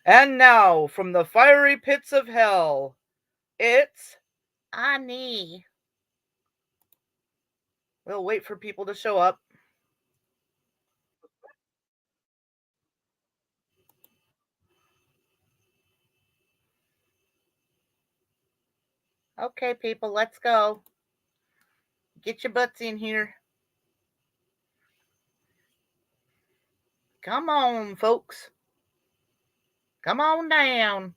And now, from the fiery pits of hell, it's Ani. We'll wait for people to show up. Okay, people, let's go. Get your butts in here. Come on, folks. Come on down.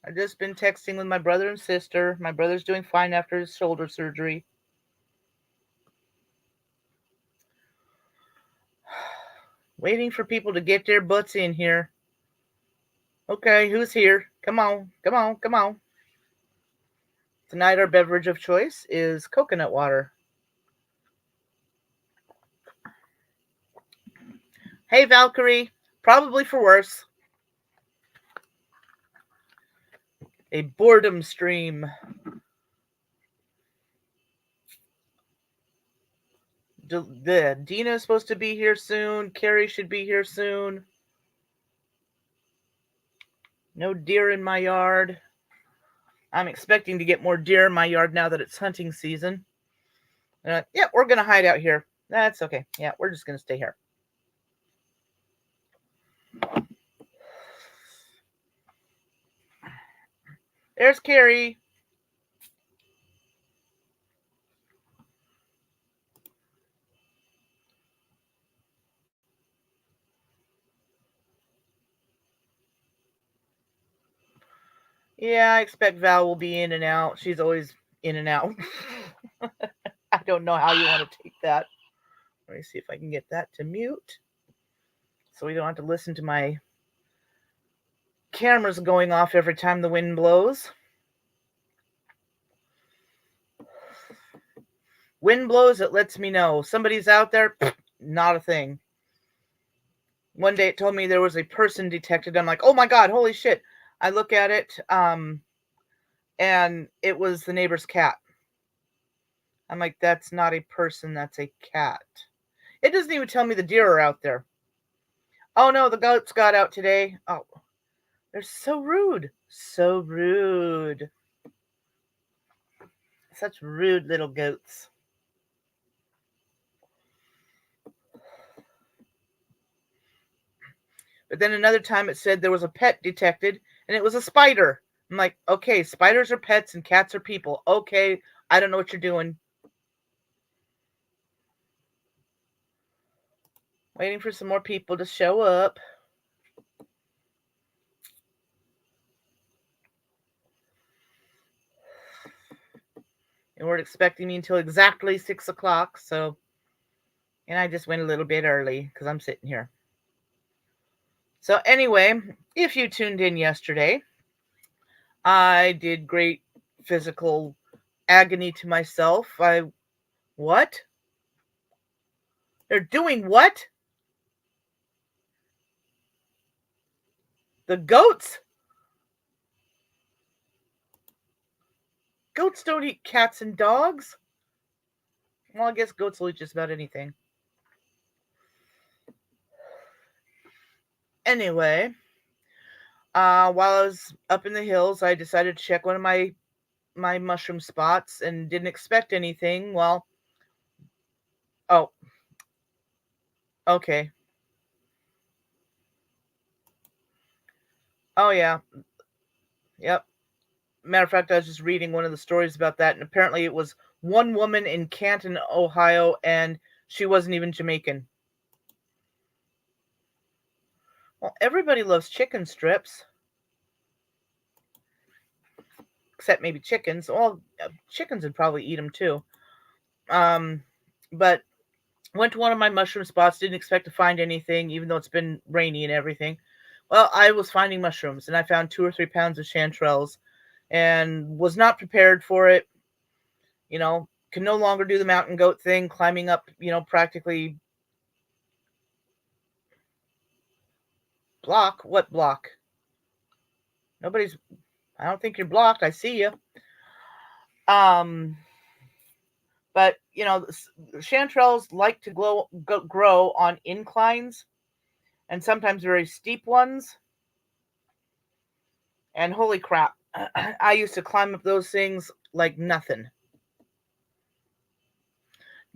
I've just been texting with my brother and sister. My brother's doing fine after his shoulder surgery. Waiting for people to get their butts in here. Okay, who's here? Come on, come on, come on. Tonight, our beverage of choice is coconut water. Hey, Valkyrie. Probably for worse. A boredom stream. Dina is supposed to be here soon. Carrie should be here soon. No deer in my yard. I'm expecting to get more deer in my yard now that it's hunting season. Yeah, we're going to hide out here. That's okay. Yeah, we're just going to stay here. There's Carrie. Yeah, I expect Val will be in and out. She's always in and out. I don't know how you want to take that. Let me see if I can get that to mute so we don't have to listen to my cameras going off every time the wind blows. Wind blows, it lets me know somebody's out there. Not a thing. One day it told me there was a person detected. I'm like, oh my God, holy shit. I look at it, and it was the neighbor's cat. I'm like, that's not a person, that's a cat. It doesn't even tell me the deer are out there. Oh no, the goats got out today. Oh, they're so rude. So rude. Such rude little goats. But then another time it said there was a pet detected and it was a spider. I'm like, okay, spiders are pets and cats are people. Okay, I don't know what you're doing. Waiting for some more people to show up. And we're expecting me until exactly 6 o'clock. So, and I just went a little bit early because I'm sitting here. So, anyway, if you tuned in yesterday, I did great physical agony to myself. What? They're doing what? The goats? Goats don't eat cats and dogs. Well, I guess goats will eat just about anything. Anyway, while I was up in the hills, I decided to check one of my mushroom spots and didn't expect anything. Well, oh, okay. Oh yeah, yep. Matter of fact, I was just reading one of the stories about that, and apparently it was one woman in Canton, Ohio, and she wasn't even Jamaican. Well, everybody loves chicken strips, except maybe chickens. Well, chickens would probably eat them too. Um, but went to one of my mushroom spots, didn't expect to find anything, even though it's been rainy and everything. Well, I was finding mushrooms, and I found 2 or 3 pounds of chanterelles, and was not prepared for it. Can no longer do the mountain goat thing, climbing up, practically block. What block? Nobody's. I don't think you're blocked. I see you. Um, but chanterelles like to grow on inclines, and sometimes very steep ones. And holy crap, I used to climb up those things like nothing.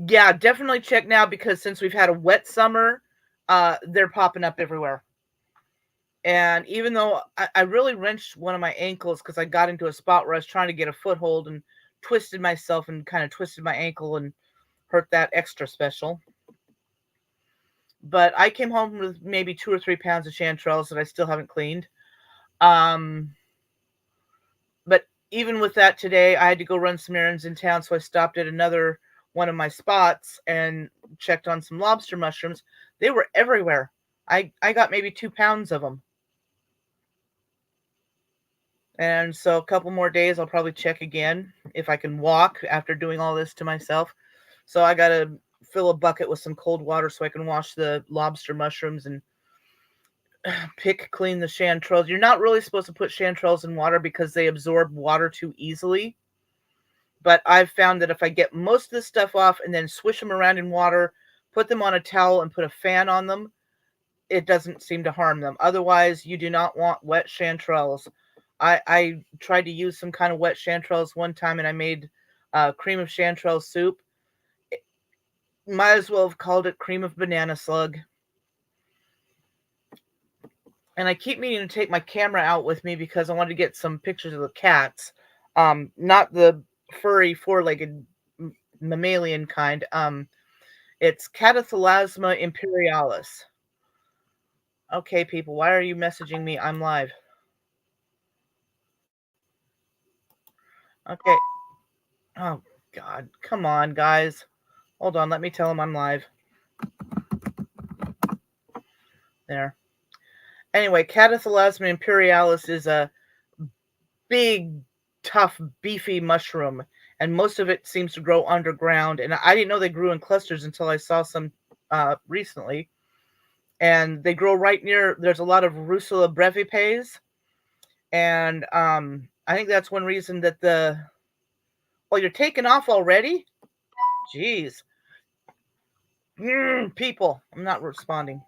Yeah, definitely check now because since we've had a wet summer, they're popping up everywhere. And even though I really wrenched one of my ankles because I got into a spot where I was trying to get a foothold and twisted myself and kind of twisted my ankle and hurt that extra special. But I came home with maybe 2 or 3 pounds of chanterelles that I still haven't cleaned. But even with that today, I had to go run some errands in town, so I stopped at another one of my spots and checked on some lobster mushrooms. They were everywhere. I got maybe 2 pounds of them. And so a couple more days, I'll probably check again if I can walk after doing all this to myself. So I got to fill a bucket with some cold water so I can wash the lobster mushrooms and clean the chanterelles. You're not really supposed to put chanterelles in water because they absorb water too easily. But I've found that if I get most of this stuff off and then swish them around in water, put them on a towel and put a fan on them, it doesn't seem to harm them. Otherwise, you do not want wet chanterelles. I tried to use some kind of wet chanterelles one time and I made cream of chanterelle soup. Might as well have called it cream of banana slug. And I keep meaning to take my camera out with me because I wanted to get some pictures of the cats. Not the furry four-legged mammalian kind. It's Cathathalasma imperialis. Okay, people, why are you messaging me? I'm live. Okay. Oh, God. Come on, guys. Hold on. Let me tell them I'm live. There. Anyway, Cathathalasma imperialis is a big, tough, beefy mushroom, and most of it seems to grow underground. And I didn't know they grew in clusters until I saw some recently. And they grow right near, there's a lot of Russula brevipes. And I think that's one reason that well, you're taking off already? Jeez. People, I'm not responding.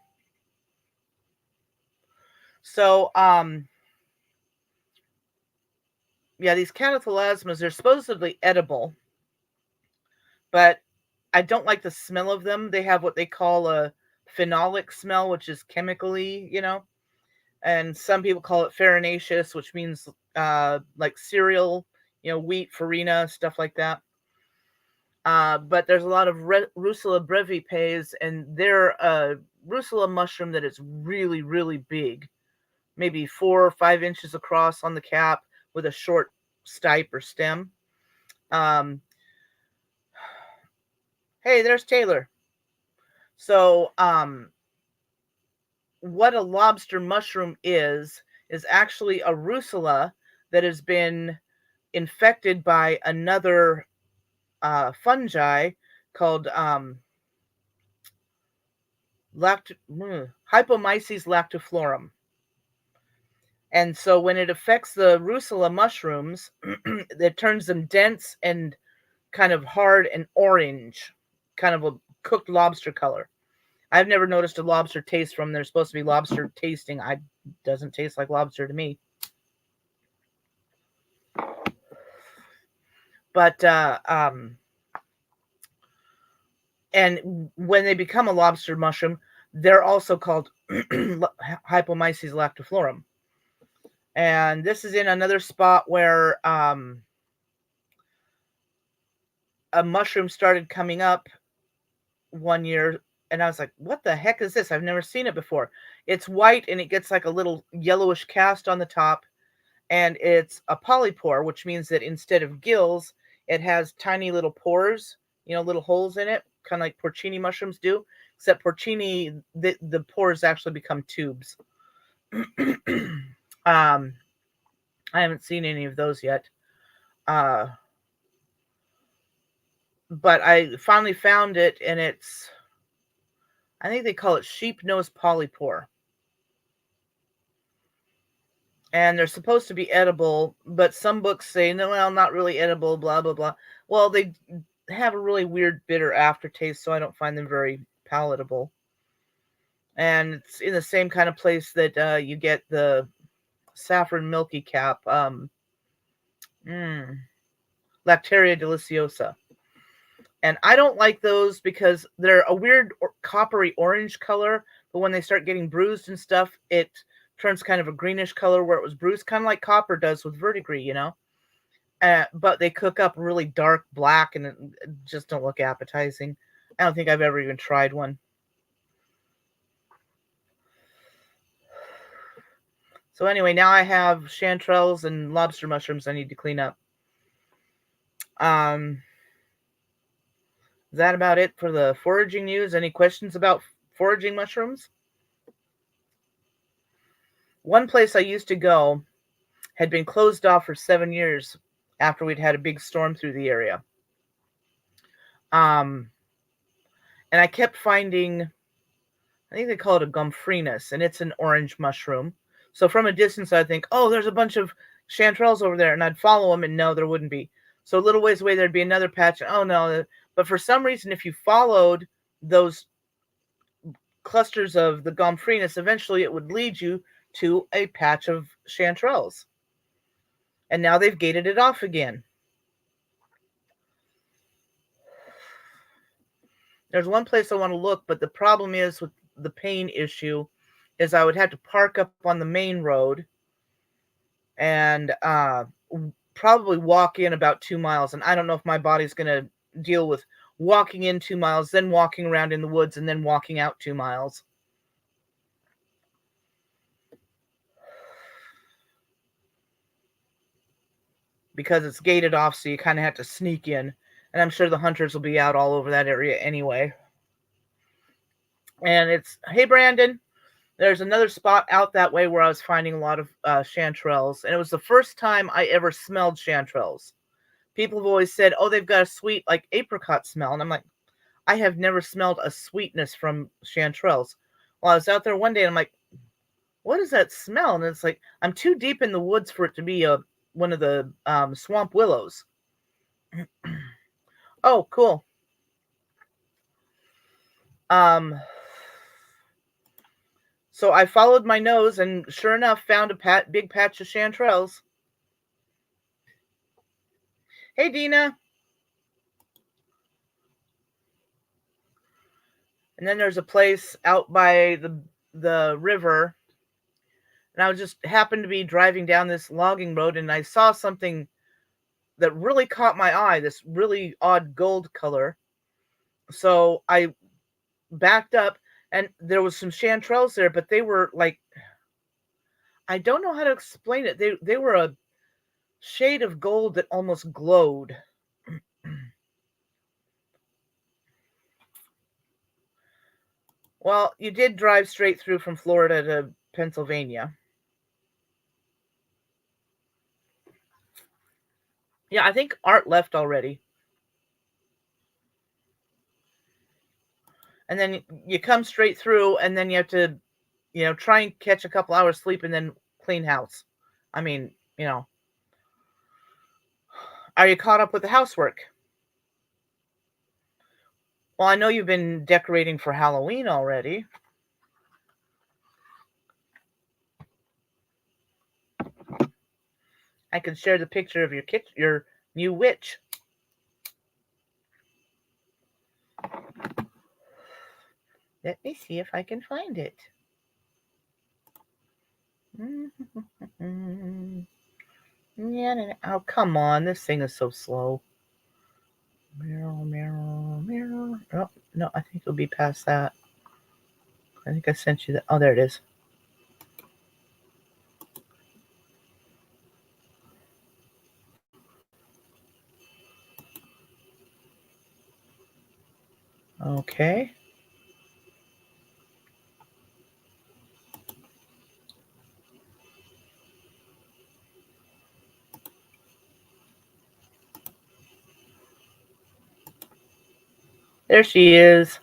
So, yeah, these cataplasmas, they're supposedly edible, but I don't like the smell of them. They have what they call a phenolic smell, which is chemically, and some people call it farinaceous, which means like cereal, wheat, farina, stuff like that. But there's a lot of Russula brevipes, and they're a Russula mushroom that is really, really big, maybe 4 or 5 inches across on the cap with a short stipe or stem. Hey, there's Taylor. So, what a lobster mushroom is actually a Russula that has been infected by another fungi called Hypomyces lactiflorum. And so when it affects the Russula mushrooms, it turns them dense and kind of hard and orange, kind of a cooked lobster color. I've never noticed a lobster taste from them. They're supposed to be lobster tasting. It doesn't taste like lobster to me. But and when they become a lobster mushroom, they're also called Hypomyces lactiflorum. And this is in another spot where a mushroom started coming up one year, and I was like, what the heck is this? I've never seen it before. It's white and it gets like a little yellowish cast on the top, and it's a polypore, which means that instead of gills, it has tiny little pores, little holes in it, kind of like porcini mushrooms do, except porcini, the pores actually become tubes. I haven't seen any of those yet. But I finally found it, and I think they call it sheep nose polypore. And they're supposed to be edible, but some books say, no, well, not really edible, blah, blah, blah. Well, they have a really weird bitter aftertaste, so I don't find them very palatable. And it's in the same kind of place that you get the saffron milky cap, mm, Lactaria deliciosa. And I don't like those because they're a weird coppery orange color, but when they start getting bruised and stuff, it turns kind of a greenish color where it was bruised, kind of like copper does with verdigris, you know? But they cook up really dark black and it just don't look appetizing. I don't think I've ever even tried one. So anyway, now I have chanterelles and lobster mushrooms I need to clean up. Is that about it for the foraging news? Any questions about foraging mushrooms? One place I used to go had been closed off for 7 years after we'd had a big storm through the area. And I kept finding, I think they call it a gomphrena, and it's an orange mushroom. So from a distance, I'd think, oh, there's a bunch of chanterelles over there, and I'd follow them, and no, there wouldn't be. So a little ways away, there'd be another patch. Oh, no. But for some reason, if you followed those clusters of the gomphrena, eventually it would lead you to a patch of chanterelles. And now they've gated it off again. There's one place I want to look, but the problem is with the pain issue is I would have to park up on the main road and probably walk in about 2 miles. And I don't know if my body's going to deal with walking in 2 miles, then walking around in the woods, and then walking out 2 miles. Because it's gated off, so you kind of have to sneak in. And I'm sure the hunters will be out all over that area anyway. And it's, hey, Brandon, there's another spot out that way where I was finding a lot of chanterelles. And it was the first time I ever smelled chanterelles. People have always said, oh, they've got a sweet, like, apricot smell. And I'm like, I have never smelled a sweetness from chanterelles. Well, I was out there one day and I'm like, what is that smell? And it's like, I'm too deep in the woods for it to be one of the swamp willows. Oh, cool. So I followed my nose and sure enough found a big patch of chanterelles. Hey, Dina. And then there's a place out by the river. And I just happened to be driving down this logging road and I saw something that really caught my eye, this really odd gold color. So I backed up and there was some chanterelles there, but they were like, I don't know how to explain it. They were a shade of gold that almost glowed. Well, you did drive straight through from Florida to Pennsylvania. Yeah, I think Art left already. And then you come straight through and then you have to, try and catch a couple hours sleep and then clean house. I mean, are you caught up with the housework? Well, I know you've been decorating for Halloween already. I can share the picture of your new witch. Let me see if I can find it. Yeah, oh, come on. This thing is so slow. Mirror. Oh, no, I think it'll be past that. I think I sent you that. Oh, there it is. Okay. There she is.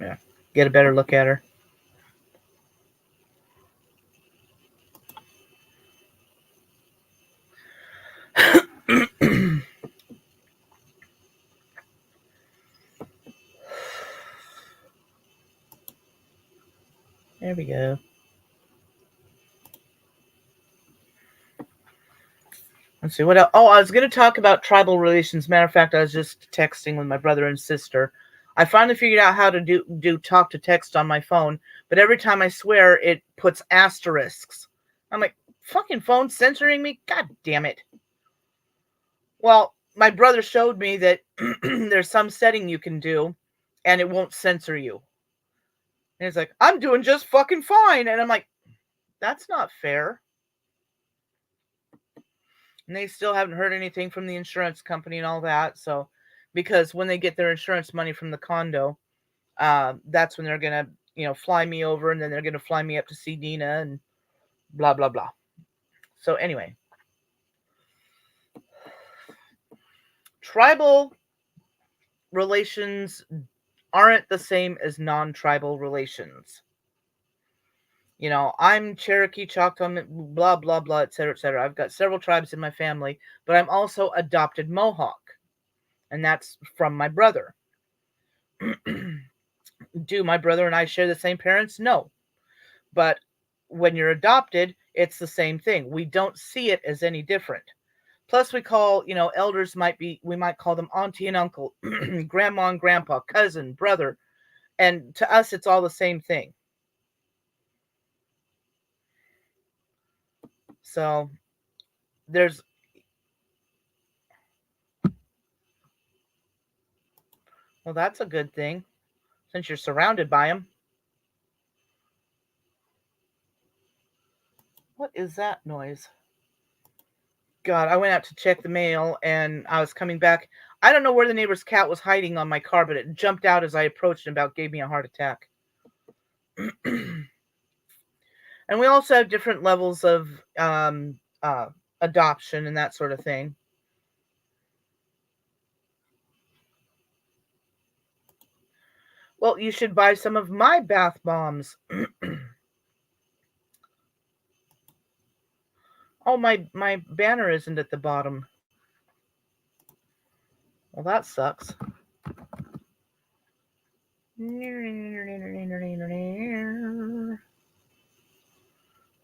Yeah, get a better look at her. There we go. Let's see what else. Oh, I was going to talk about tribal relations. Matter of fact, I was just texting with my brother and sister. I finally figured out how to do talk to text on my phone, but every time I swear, it puts asterisks. I'm like, fucking phone censoring me? God damn it. Well, my brother showed me that there's some setting you can do, and it won't censor you. And he's like, I'm doing just fucking fine. And I'm like, that's not fair. And they still haven't heard anything from the insurance company and all that. So, because when they get their insurance money from the condo, that's when they're gonna, fly me over, and then they're gonna fly me up to see Dina and blah blah blah. So anyway, tribal relations aren't the same as non-tribal relations. I'm Cherokee, Choctaw, blah blah blah, etc., etc. I've got several tribes in my family, but I'm also adopted Mohawk, and that's from my brother. Do my brother and I share the same parents? No. But when you're adopted, it's the same thing. We don't see it as any different. Plus, we call, elders we might call them auntie and uncle, grandma and grandpa, cousin, brother. And to us, it's all the same thing. So there's, well, that's a good thing since you're surrounded by them. What is that noise? God, I went out to check the mail and I was coming back. I don't know where the neighbor's cat was hiding on my car, but it jumped out as I approached and about gave me a heart attack. And we also have different levels of adoption and that sort of thing. Well, you should buy some of my bath bombs. Oh, my banner isn't at the bottom. Well, that sucks.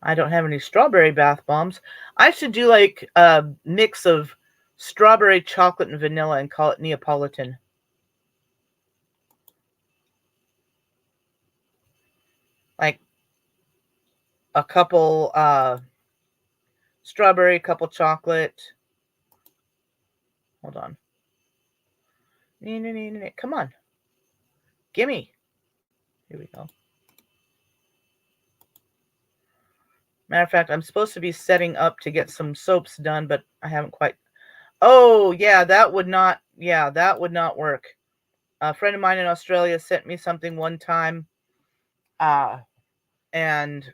I don't have any strawberry bath bombs. I should do like a mix of strawberry, chocolate, and vanilla and call it Neapolitan. Like a couple strawberry, couple chocolate. Hold on. Come on. Gimme. Here we go. Matter of fact, I'm supposed to be setting up to get some soaps done, but I haven't quite. Oh, yeah, that would not work. A friend of mine in Australia sent me something one time, and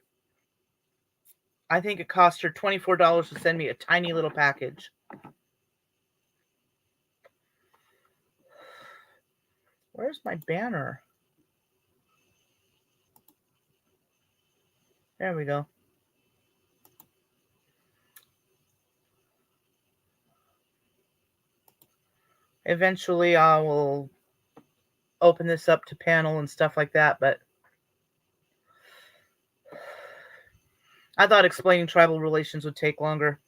I think it cost her $24 to send me a tiny little package. Where's my banner? There we go. Eventually, I will open this up to panel and stuff like that, but I thought explaining tribal relations would take longer.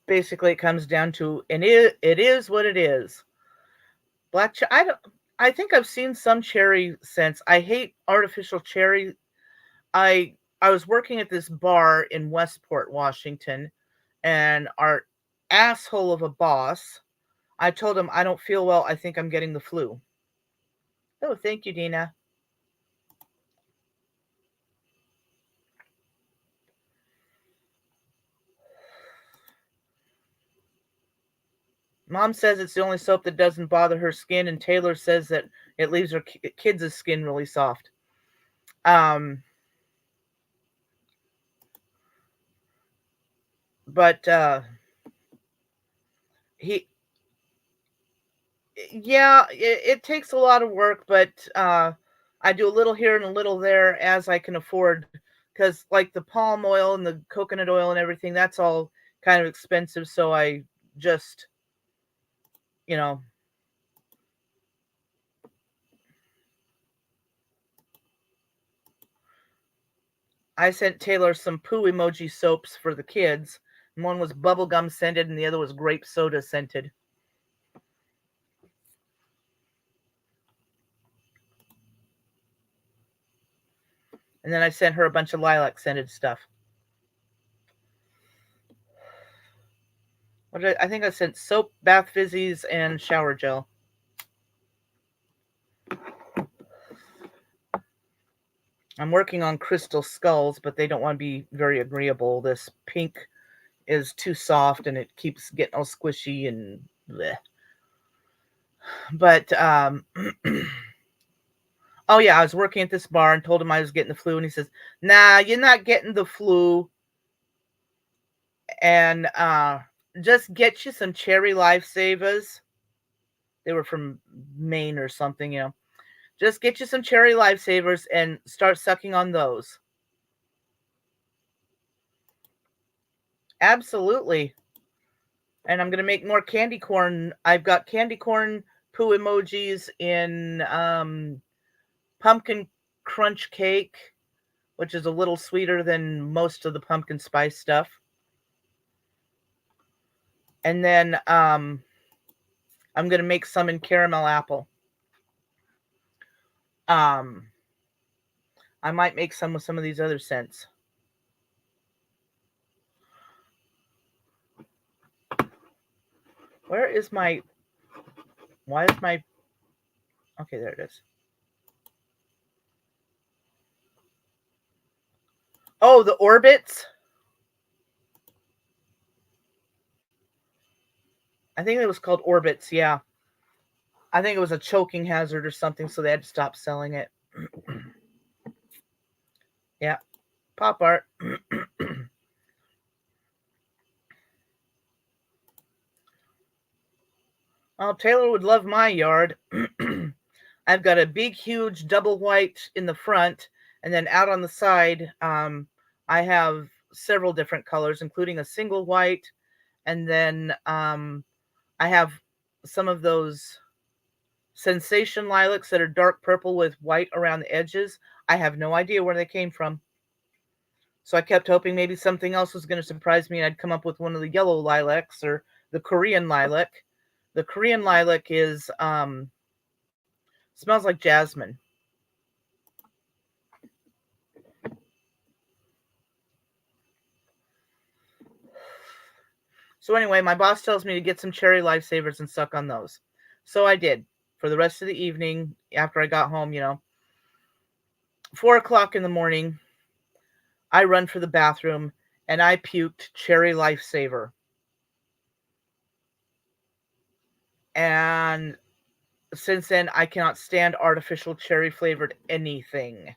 Basically, it comes down to, and it is what it is. Black cherry. I think I've seen some cherry scents. I hate artificial cherry. I was working at this bar in Westport, Washington, and our asshole of a boss, I told him I don't feel well. I think I'm getting the flu. Oh, thank you, Dina. Mom says it's the only soap that doesn't bother her skin, and Taylor says that it leaves her kids' skin really soft. But it takes a lot of work, but I do a little here and a little there as I can afford, because like the palm oil and the coconut oil and everything, that's all kind of expensive. So I just, you know, I sent Taylor some poo emoji soaps for the kids. One was bubblegum scented and the other was grape soda scented. And then I sent her a bunch of lilac scented stuff. I think I sent soap, bath fizzies, and shower gel. I'm working on crystal skulls, but they don't want to be very agreeable. This pink is too soft and it keeps getting all squishy and bleh. But oh yeah, I was working at this bar and told him I was getting the flu, and he says, "Nah, you're not getting the flu, and just get you some cherry lifesavers." They were from Maine or something, you know. Just get you some cherry lifesavers and start sucking on those. Absolutely. And I'm gonna make more candy corn. I've got candy corn poo emojis in pumpkin crunch cake, which is a little sweeter than most of the pumpkin spice stuff. And then I'm gonna make some in caramel apple. Um, I might make some with some of these other scents. Where is my? Why is my? Okay, there it is. Oh, the orbits. I think it was called orbits. Yeah, I think it was a choking hazard or something, so they had to stop selling it. Yeah, pop art. Oh, Taylor would love my yard. I've got a big, huge double white in the front, and then out on the side, I have several different colors, including a single white, and then I have some of those sensation lilacs that are dark purple with white around the edges. I have no idea where they came from. So I kept hoping maybe something else was going to surprise me and I'd come up with one of the yellow lilacs or the Korean lilac. The Korean lilac is smells like jasmine. So anyway, my boss tells me to get some cherry lifesavers and suck on those. So I did for the rest of the evening after I got home, 4 o'clock in the morning, I run for the bathroom and I puked cherry lifesaver. And since then, I cannot stand artificial cherry flavored anything.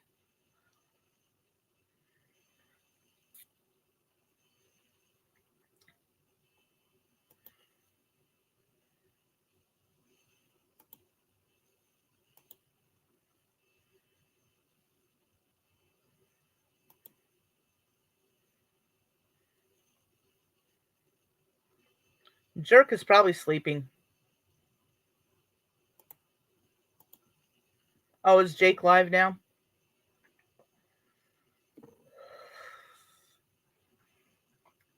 Jerk is probably sleeping. Oh, is Jake live now?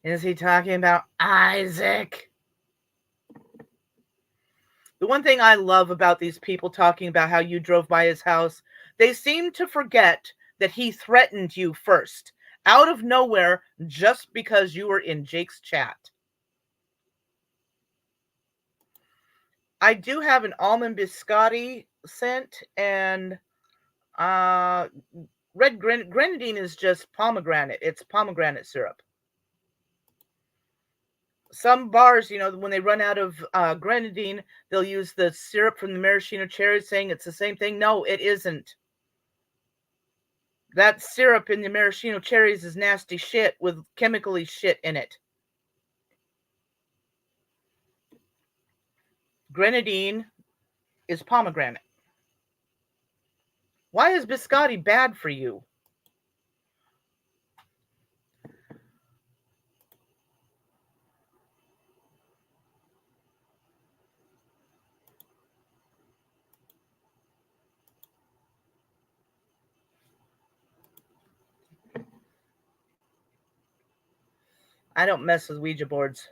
Is he talking about Isaac? The one thing I love about these people talking about how you drove by his house, they seem to forget that he threatened you first, out of nowhere, just because you were in Jake's chat. I do have an almond biscotti scent, and red grenadine is just pomegranate. It's pomegranate syrup. Some bars, when they run out of grenadine, they'll use the syrup from the maraschino cherries, saying it's the same thing. No, it isn't. That syrup in the maraschino cherries is nasty shit with chemically shit in it. Grenadine is pomegranate. Why is biscotti bad for you? I don't mess with Ouija boards.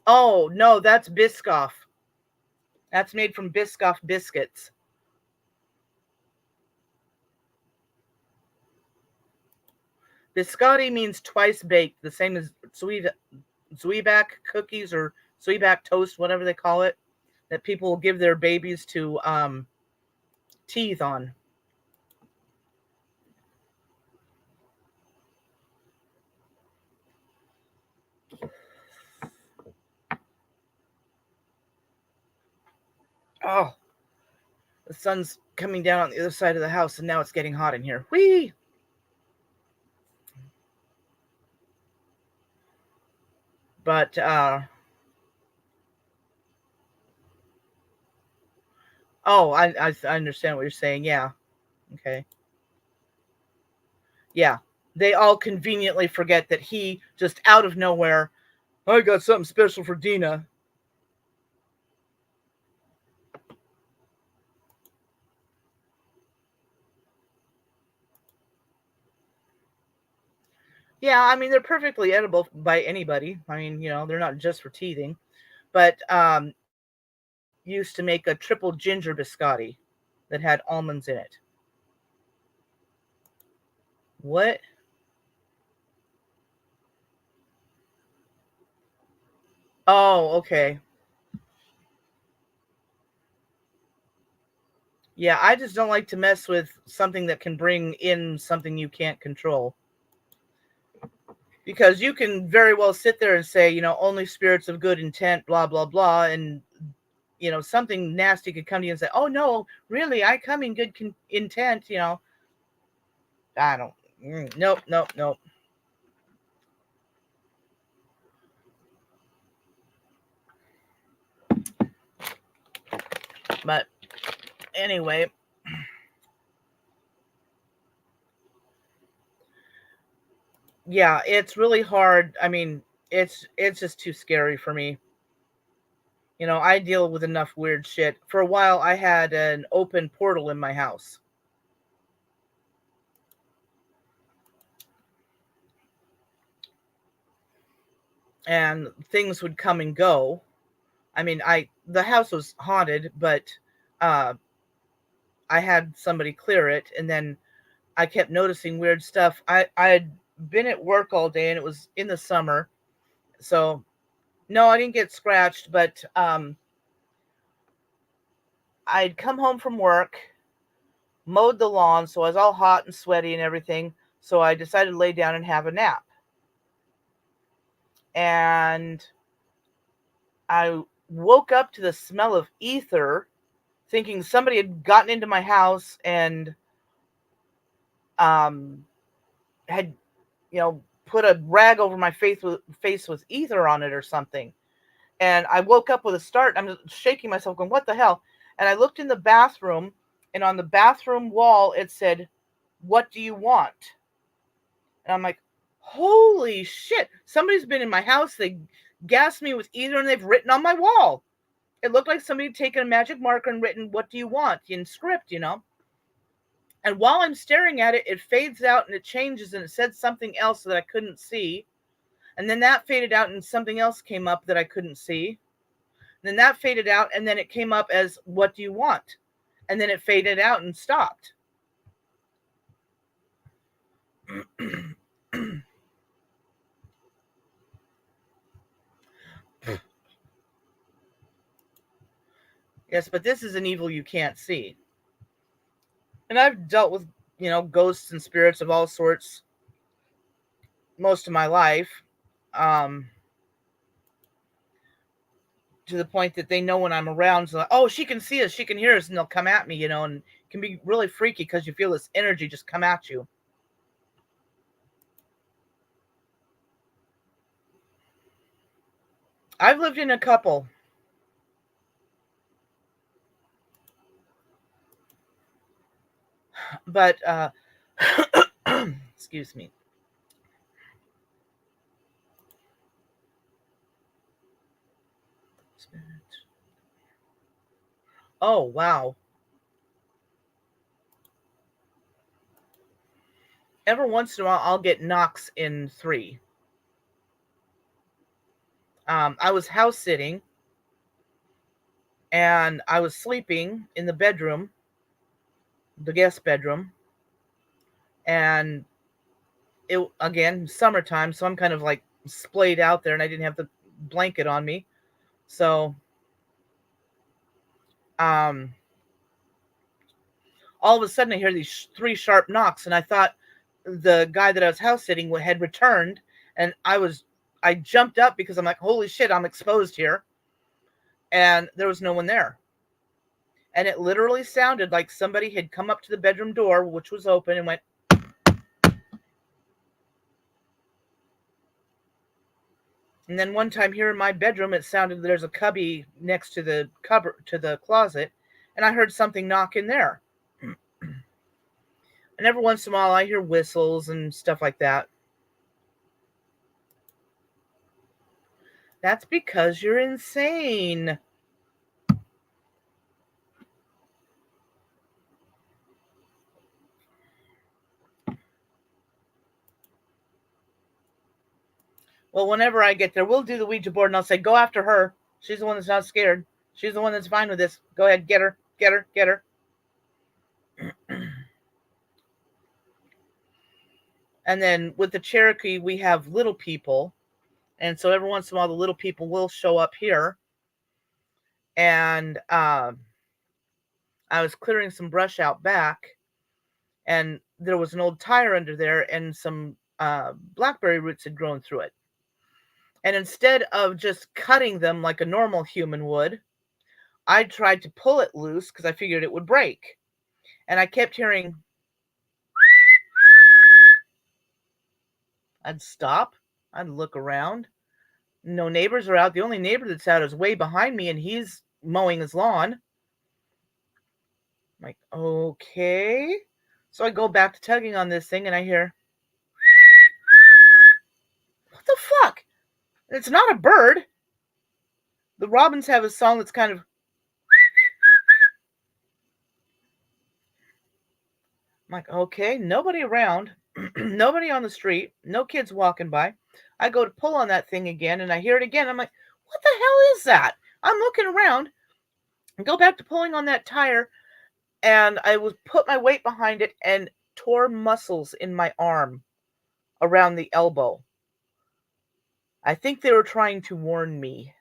Oh, no, that's Biscoff. That's made from Biscoff biscuits. Biscotti means twice baked, the same as Zwieback cookies or Zwieback toast, whatever they call it, that people will give their babies to teeth on. Oh, the sun's coming down on the other side of the house, and now it's getting hot in here. Whee! But oh, I understand what you're saying. Yeah. Okay. Yeah. They all conveniently forget that he just out of nowhere, I got something special for Dina. Yeah, I mean they're perfectly edible by anybody. I mean, they're not just for teething. But used to make a triple ginger biscotti that had almonds in it. What? Oh, okay. Yeah, I just don't like to mess with something that can bring in something you can't control. Because you can very well sit there and say, only spirits of good intent, blah, blah, blah. And, something nasty could come to you and say, oh, no, really, I come in good intent. I don't, nope, nope, nope. But anyway, yeah, it's really hard. I mean, it's just too scary for me. I deal with enough weird shit. For a while, I had an open portal in my house. And things would come and go. I mean, the house was haunted, but uh, I had somebody clear it, and then I kept noticing weird stuff. I had been at work all day, and it was in the summer, so no, I didn't get scratched, but I'd come home from work, mowed the lawn, so I was all hot and sweaty and everything. So I decided to lay down and have a nap. And I woke up to the smell of ether, thinking somebody had gotten into my house and um, had, put a rag over my face with ether on it or something. And I woke up with a start. I'm shaking myself, going, "What the hell?" And I looked in the bathroom, and on the bathroom wall it said, "What do you want?" And I'm like, "Holy shit! Somebody's been in my house. They gassed me with ether, and they've written on my wall." It looked like somebody had taken a magic marker and written, "What do you want?" in script. And while I'm staring at it, it fades out and it changes and it said something else that I couldn't see. And then that faded out and something else came up that I couldn't see. And then that faded out and then it came up as, "What do you want?" And then it faded out and stopped. Yes, but this is an evil you can't see. And I've dealt with, ghosts and spirits of all sorts most of my life. Um, to the point that they know when I'm around. So, like, oh, she can see us, she can hear us, and they'll come at me, and it can be really freaky because you feel this energy just come at you. I've lived in a couple, but excuse me. Oh, wow. every once in a while I'll get knocks in 3. I was house sitting and I was sleeping in the bedroom, the guest bedroom, and it again summertime, so I'm kind of like splayed out there and I didn't have the blanket on me. So um all of a sudden I hear these 3 sharp knocks, and I thought the guy that I was house sitting with had returned, and I jumped up because I'm like, holy shit, I'm exposed here. And there was no one there. And it literally sounded like somebody had come up to the bedroom door, which was open, and went. And then one time here in my bedroom, it sounded there's a cubby next to the cupboard, to the closet, and I heard something knock in there. And every once in a while I hear whistles and stuff like that. That's because you're insane. Well, whenever I get there, we'll do the Ouija board and I'll say, go after her. She's the one that's not scared. She's the one that's fine with this. Go ahead, get her, get her, get her. And then with the Cherokee, we have little people. And so every once in a while, the little people will show up here. And I was clearing some brush out back, and there was an old tire under there, and some blackberry roots had grown through it. And instead of just cutting them like a normal human would, I tried to pull it loose because I figured it would break. And I kept hearing. I'd stop. I'd look around. No neighbors are out. The only neighbor that's out is way behind me, and he's mowing his lawn. I'm like, okay. So I go back to tugging on this thing, and I hear, what the fuck? It's not a bird. The robins have a song that's kind of. I'm like, okay, nobody around, nobody on the street, no kids walking by. I go to pull on that thing again, and I hear it again. I'm like, what the hell is that? I'm looking around and go back to pulling on that tire, and I was put my weight behind it and tore muscles in my arm around the elbow. I think they were trying to warn me.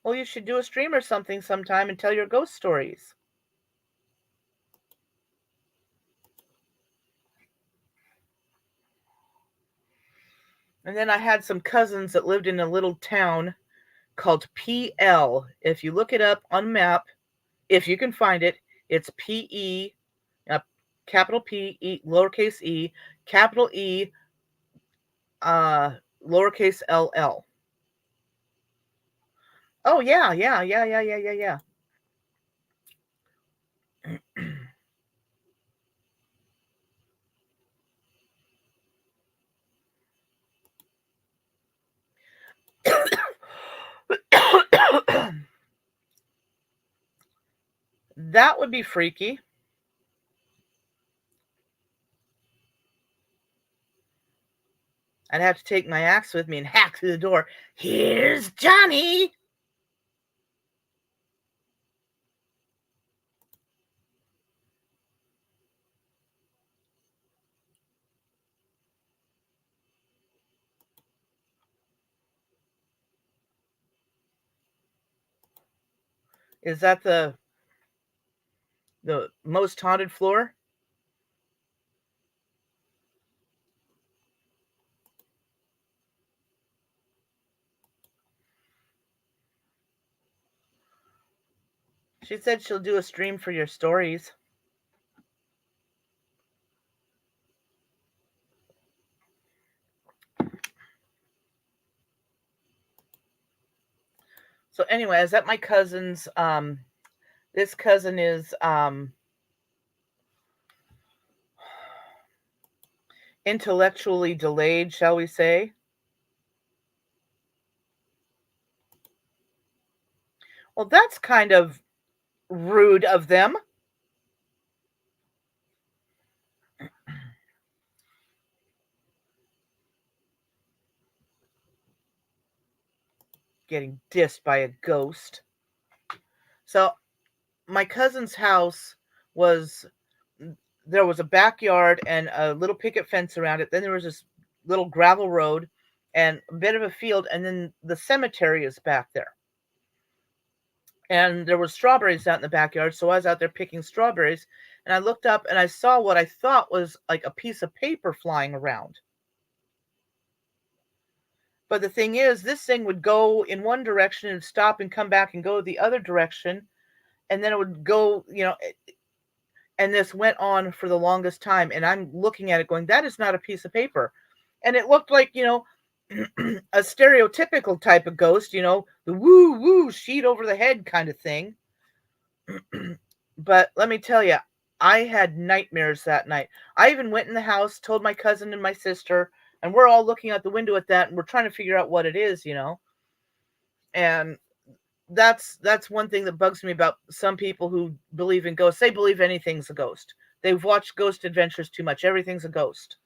Well, you should do a stream or something sometime and tell your ghost stories. And then I had some cousins that lived in a little town called PL. If you look it up on a map, if you can find it, it's PE, capital P, E, lowercase e, capital E, lowercase LL. Oh, yeah. That would be freaky. I'd have to take my axe with me and hack through the door. Here's Johnny. Is that the most haunted floor? She said she'll do a stream for your stories. So anyway, I was at my cousin's. This cousin is intellectually delayed, shall we say. Well, that's kind of rude of them. Getting dissed by a ghost. So my cousin's house was there was a backyard and a little picket fence around it. Then there was this little gravel road and a bit of a field, and then the cemetery is back there. And there were strawberries out in the backyard, so I was out there picking strawberries, and I looked up and I saw what I thought was like a piece of paper flying around. But the thing is, this thing would go in one direction and stop and come back and go the other direction, and then it would go, and this went on for the longest time. And I'm looking at it going, that is not a piece of paper. And it looked like, a stereotypical type of ghost, the woo woo sheet over the head kind of thing. But let me tell you, I had nightmares that night. I even went in the house, told my cousin and my sister, and we're all looking out the window at that, and we're trying to figure out what it is, And that's one thing that bugs me about some people who believe in ghosts. They believe anything's a ghost. They've watched Ghost Adventures too much. Everything's a ghost.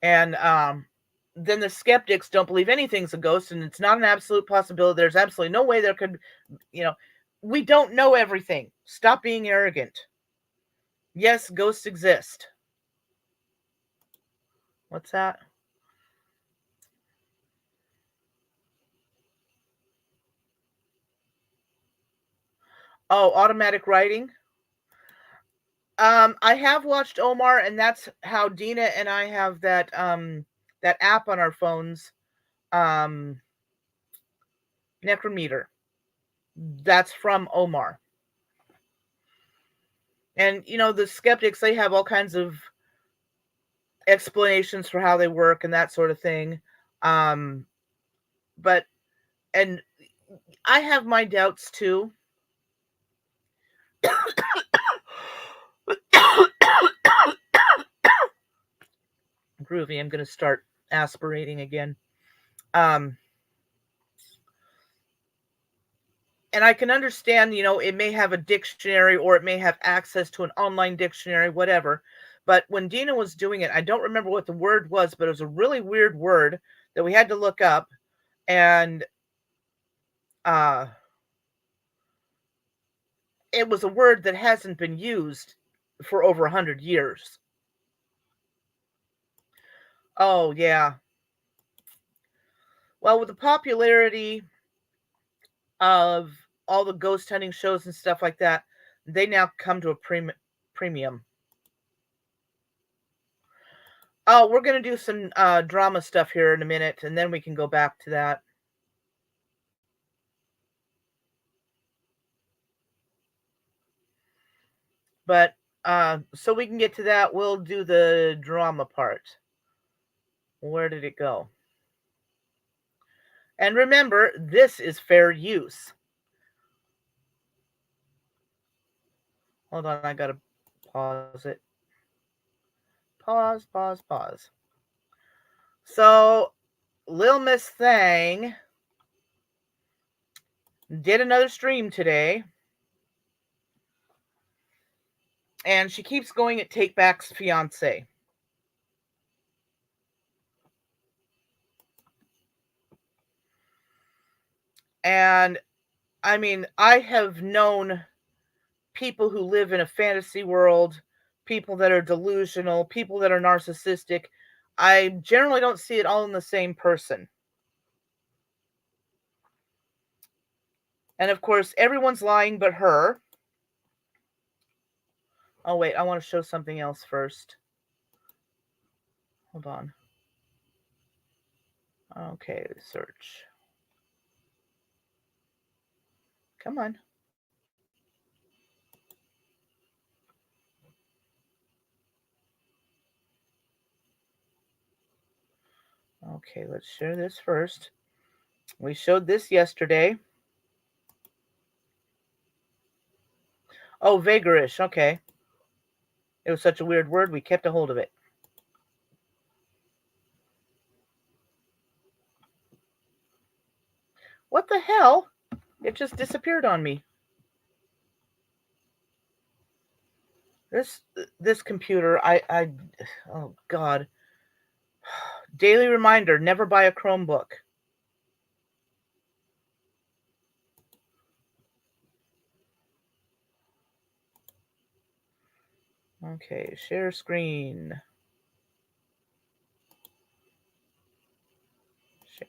And then the skeptics don't believe anything's a ghost, and it's not an absolute possibility. There's absolutely no way there could, we don't know everything. Stop being arrogant. Yes, ghosts exist. What's that? Oh, automatic writing. I have watched Omar, and that's how Dina and I have that app on our phones, Necrometer. That's from Omar. And the skeptics, they have all kinds of explanations for how they work and that sort of thing. But and I have my doubts too. Groovy, I'm going to start aspirating again. And I can understand, it may have a dictionary or it may have access to an online dictionary, whatever. But when Dina was doing it, I don't remember what the word was, but it was a really weird word that we had to look up. And it was a word that hasn't been used for over 100 years. Oh, yeah. Well, with the popularity of all the ghost hunting shows and stuff like that, they now come to a premium. Oh, we're going to do some drama stuff here in a minute, and then we can go back to that. But so we can get to that, we'll do the drama part. Where did it go? And remember, this is fair use. Hold on, I gotta pause it. Pause. So, Lil Miss Thang did another stream today. And she keeps going at Take Back's fiance. And I mean, I have known people who live in a fantasy world, people that are delusional, people that are narcissistic. I generally don't see it all in the same person. And of course, everyone's lying but her. Oh, wait, I want to show something else first. Hold on. Okay, search. Come on. Okay, let's share this first. We showed this yesterday. Oh, vagarish. Okay. It was such a weird word, we kept a hold of it. What the hell? It just disappeared on me. This computer, oh God. Daily reminder, never buy a Chromebook. Okay, share screen. Share.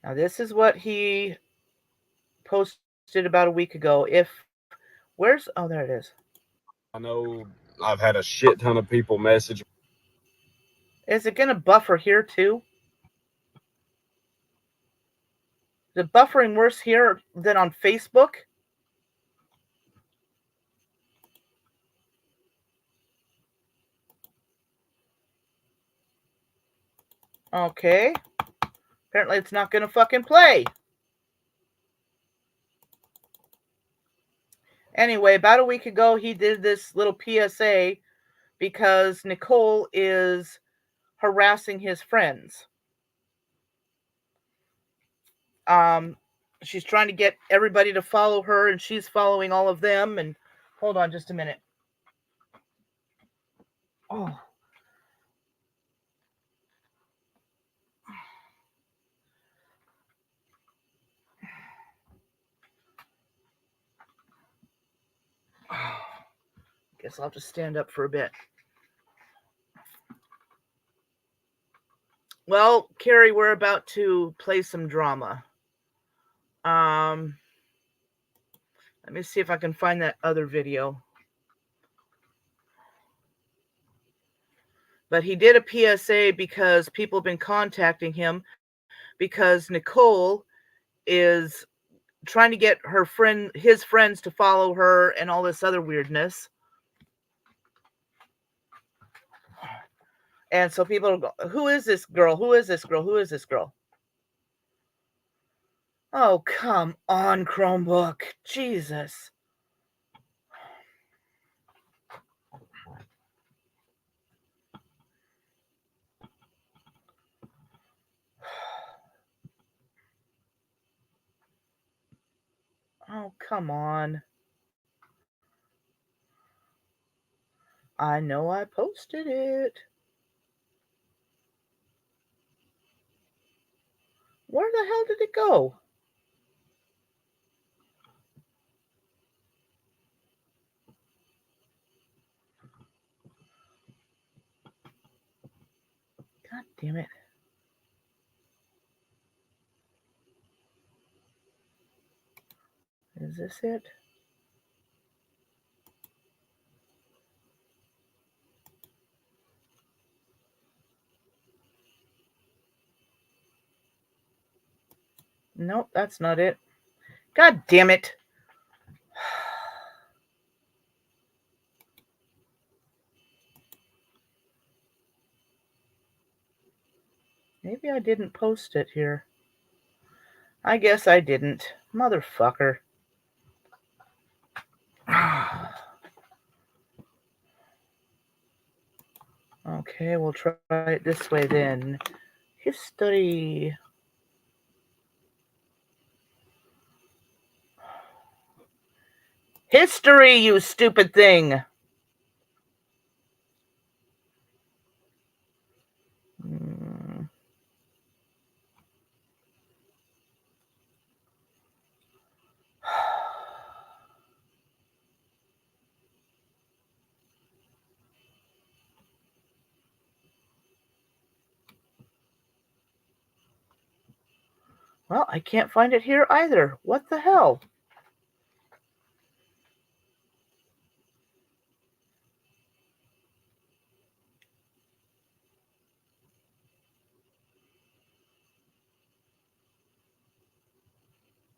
Now this is what he posted about a week ago. Oh, there it is. I know I've had a shit ton of people message. Is it gonna buffer here too? Is it buffering worse here than on Facebook? Okay. Apparently it's not gonna fucking play. Anyway, about a week ago, he did this little PSA because Nicole is harassing his friends. She's trying to get everybody to follow her, and she's following all of them. And hold on just a minute. Oh. Guess I'll have to stand up for a bit. Well, Carrie, we're about to play some drama. Let me see if I can find that other video. But he did a PSA because people have been contacting him because Nicole is trying to get his friends to follow her and all this other weirdness. And so people go, who is this girl? Who is this girl? Who is this girl? Oh, come on, Chromebook. Jesus. Oh, come on. I know I posted it. Where the hell did it go? God damn it. Is this it? Nope, that's not it. God damn it. Maybe I didn't post it here. I guess I didn't. Motherfucker. Okay, we'll try it this way then. History. History, you stupid thing. Well, I can't find it here either. What the hell?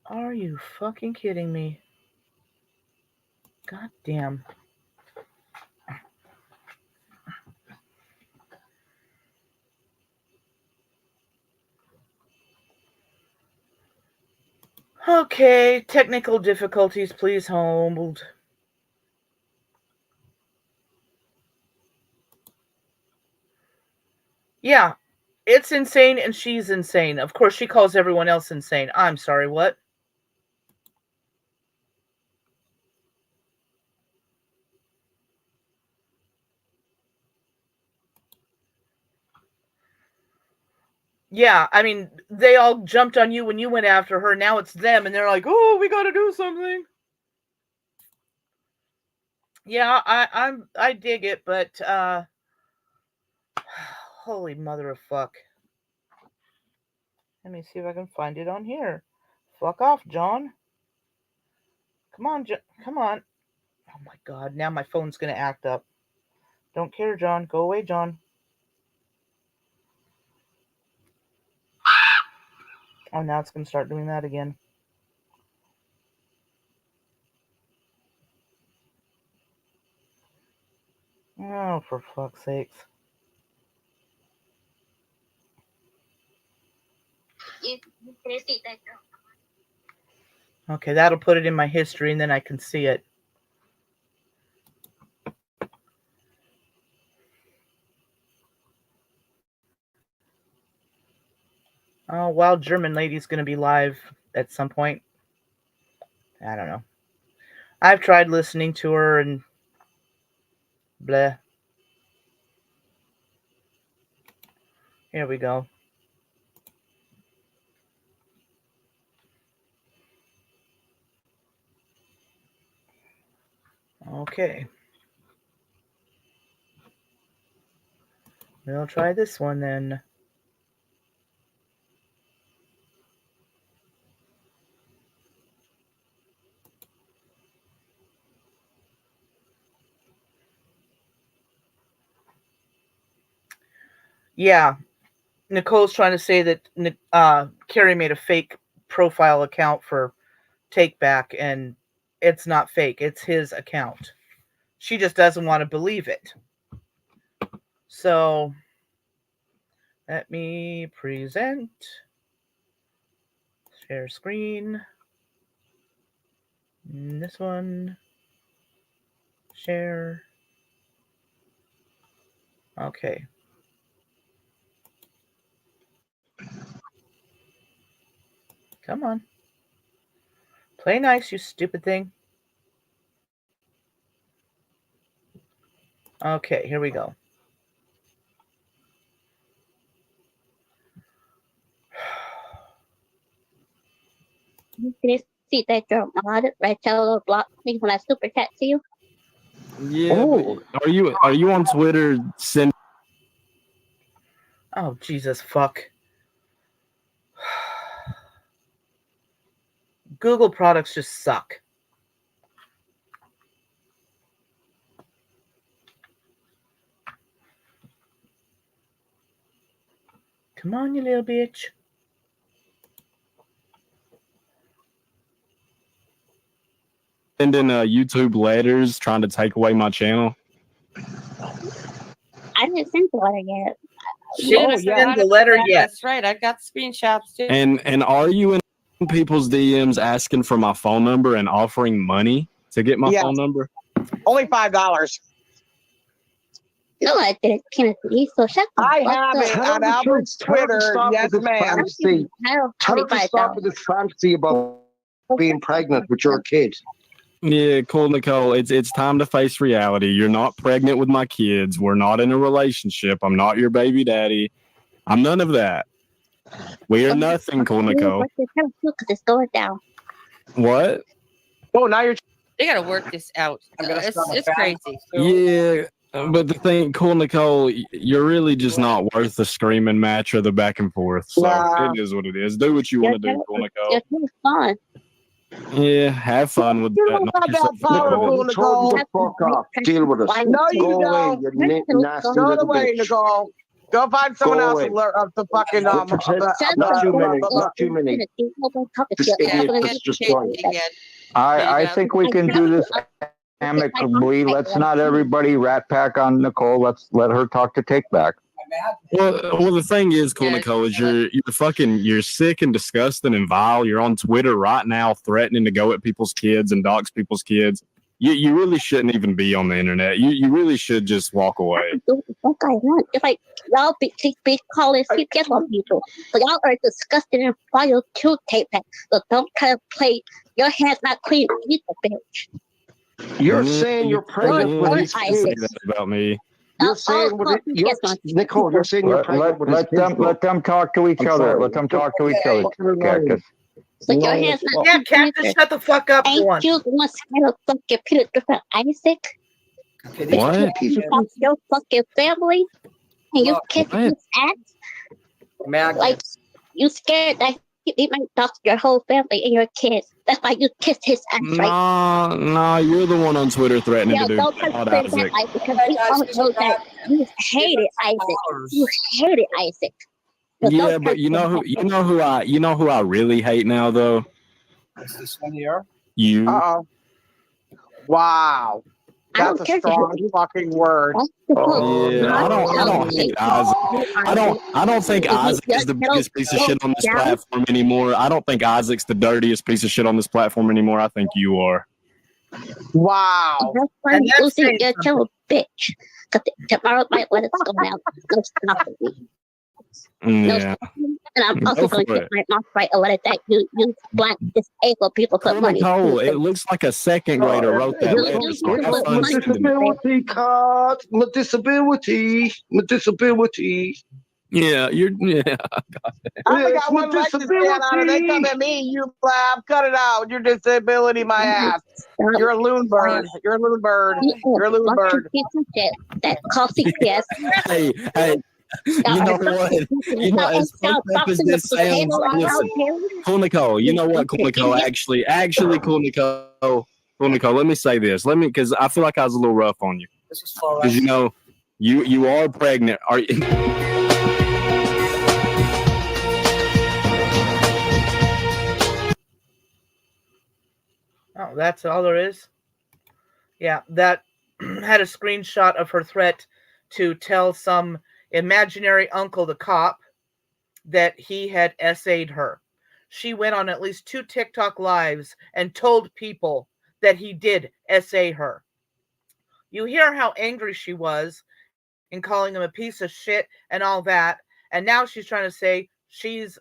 Are you fucking kidding me? God damn. Okay, technical difficulties, please hold. Yeah, it's insane and she's insane. Of course, she calls everyone else insane. I'm sorry, what? Yeah, I mean, they all jumped on you when you went after her. Now it's them, and they're like, "Oh, we got to do something." Yeah, I dig it, but holy mother of fuck. Let me see if I can find it on here. Fuck off, John. Come on, come on. Oh my god, now my phone's gonna act up. Don't care, John. Go away, John. Oh, now it's gonna start doing that again. Oh, for fuck's sakes. Okay, that'll put it in my history and then I can see it. Oh, Wild German Lady's going to be live at some point. I don't know. I've tried listening to her and bleh. Here we go. Okay. We'll try this one then. Yeah. Nicole's trying to say that Carrie made a fake profile account for Take Back, and it's not fake. It's his account. She just doesn't want to believe it. So, let me present. Share screen. This one. Share. Okay. Come on. Play nice, you stupid thing. Okay, here we go. Can you see that your mod Rachel blocked me when I super chat to you? Yeah, but are you on Twitter? Oh, Jesus fuck. Google products just suck. Come on, you little bitch. Sending YouTube letters trying to take away my channel. I didn't send the letter yet. She didn't send the letter yet. That's right. I've got screenshots too. And are you in people's DMs asking for my phone number and offering money to get my phone number? Only $5. No, I didn't, Kennedy. So shut the I fuck have up. it on Albert's Twitter. Yes, ma'am. Tell her to stop with this fantasy about being pregnant with your kid. Yeah, cool, Nicole. It's time to face reality. You're not pregnant with my kids. We're not in a relationship. I'm not your baby daddy. I'm none of that. We are nothing, cool, Nicole. It's going down. What? Oh, now you're. They got to work this out. It's crazy. Yeah, but the thing, cool, Nicole, you're really just not worth the screaming match or the back and forth. So it is what it is. Do what you want to do, cool, Nicole. Your team's fun. Yeah, have fun with You that. don't got that power, Nicole, Nicole. the fuck off. Deal with us. No, you Go don't. away, you nasty Go little away, bitch. Nicole. Go find someone else to fucking Not too many. Not too many. This idiot that's just joined. I think we can do this amicably. Let's not everybody rat pack on Nicole. Let's let her talk to Take Back. Well, the thing is, cool, Yeah, Nicole, is you're sick and disgusting and vile. You're on Twitter right now threatening to go at people's kids and dox people's kids. You really shouldn't even be on the internet. You really should just walk away. Do what I want. It's like y'all be calling CPS on people. So y'all are disgusting and vile too, tape back. So don't try to play your hands not clean. You a bitch. You're saying you're pregnant with Or his say Isaac. kids. that about me. You're saying with it, Nicole, you're saying you're pregnant with his kids. let them talk to each I'm other. sorry. Let them talk to each other. Cactus. So your hands not Yeah, clean. Cactus, shut the fuck up for Ain't one. you gonna scare the fucking Peter Griffin Isaac? What? You fuck your fucking family and you kiss What? his ass? Like you scared that he might dox your whole family and your kids. That's why you kissed his ass, right? No, you're the one on Twitter threatening Yeah, to do don't try to that, say that, Isaac. Isaac, because we all know that you hated Isaac. You hated Isaac. So Yeah, don't but try you to know who I really hate now though. Is this one here? You. Uh-oh. Wow. I That's don't a care strong fucking word. That's the Oh, book. Yeah, I don't hate Isaac. I don't think If you Isaac is just the biggest piece of don't shit on this down, platform anymore. I don't think Isaac's the dirtiest piece of shit on this platform anymore. I think you are. Wow. that's why And you that's think saying you're something. a bitch. Because tomorrow might let us go out. No stopping me. No Yeah. stopping. And I'm Go also for going to it. take my mouth right and let it that you black disabled people put Cool, money Nicole, into it looks like a second grader wrote that You letter. use So people have put fun My money sending it. into disability card. My disability. My disability. Yeah, I only It's got my one leg to stand on and they come disability. at me, you laugh. Cut it out. Your disability, my ass. You're a loon bird. You're a loon bird. You're a loon Bunch of bird. piece of shit that call CPS. Hey, you know what? You know, as fucked up as this sounds, listen, cool Nicole, you know what, cool Nicole, actually, cool Nicole, let me say this. Because I feel like I was a little rough on you. Because, you know, you are pregnant. Are you? Oh, that's all there is? Yeah, that had a screenshot of her threat to tell some imaginary uncle, the cop, that he had essayed her. She went on at least 2 TikTok lives and told people that he did essay her. You hear how angry she was in calling him a piece of shit and all that, and now she's trying to say she's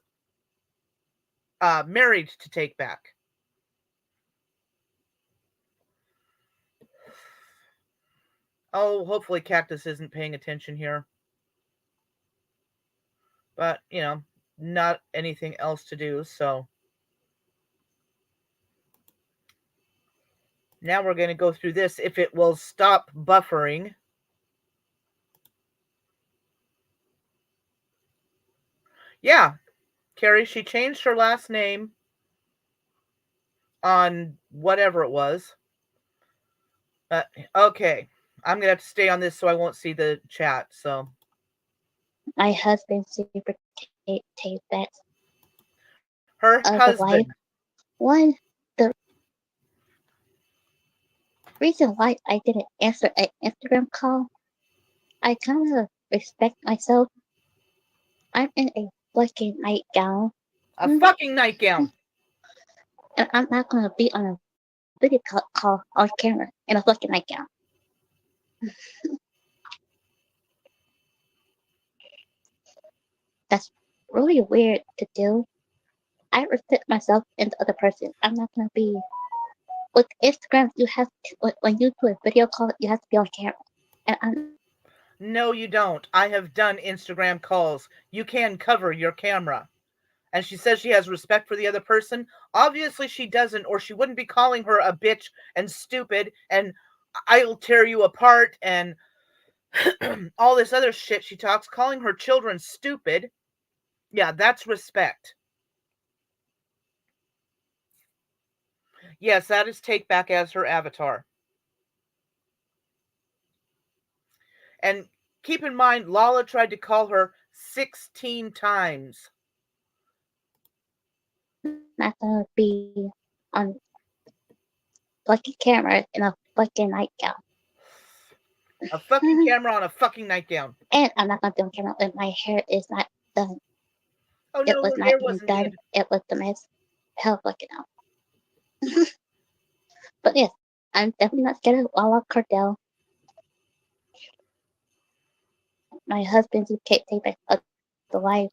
married to take back. Oh, hopefully Cactus isn't paying attention here. But, you know, not anything else to do, so. Now we're going to go through this if it will stop buffering. Yeah, Carrie, she changed her last name on whatever it was. Okay, I'm going to have to stay on this so I won't see the chat, so. My husband super tape that. Her husband. One, the reason why I didn't answer an Instagram call, I kind of respect myself. I'm in a fucking nightgown. A fucking nightgown. And I'm not going to be on a video call on camera in a fucking nightgown. That's really weird to do. I respect myself and the other person. I'm not going to be. With Instagram, you have to, when you do a video call, you have to be on camera. And No, you don't. I have done Instagram calls. You can cover your camera. And she says she has respect for the other person. Obviously she doesn't, or she wouldn't be calling her a bitch and stupid and I'll tear you apart and all this other shit she talks, calling her children stupid. Yeah, that's respect. Yes, that is Take Back as her avatar. And keep in mind, Lala tried to call her 16 times. not gonna be on fucking camera in a fucking nightgown. A fucking camera on a fucking nightgown. And I'm not gonna do a camera if my hair is not done. Oh It no, was her not hair even wasn't done. good. It was the mess. Hell fucking out. But yes, I'm definitely not scared of Lala Cardell. My husband's UK tape of the wife.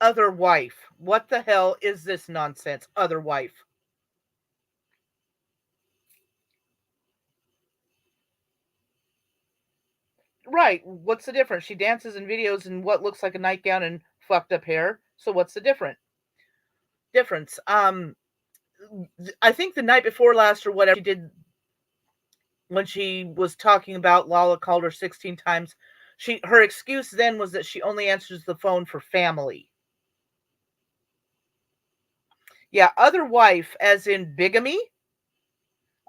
Other wife. What the hell is this nonsense? Other wife. Right. What's the difference? She dances in videos in what looks like a nightgown and fucked up hair. So what's the difference? I think the night before last or whatever she did, when she was talking about Lala called her 16 times, her excuse then was that she only answers the phone for family. Yeah, other wife as in bigamy.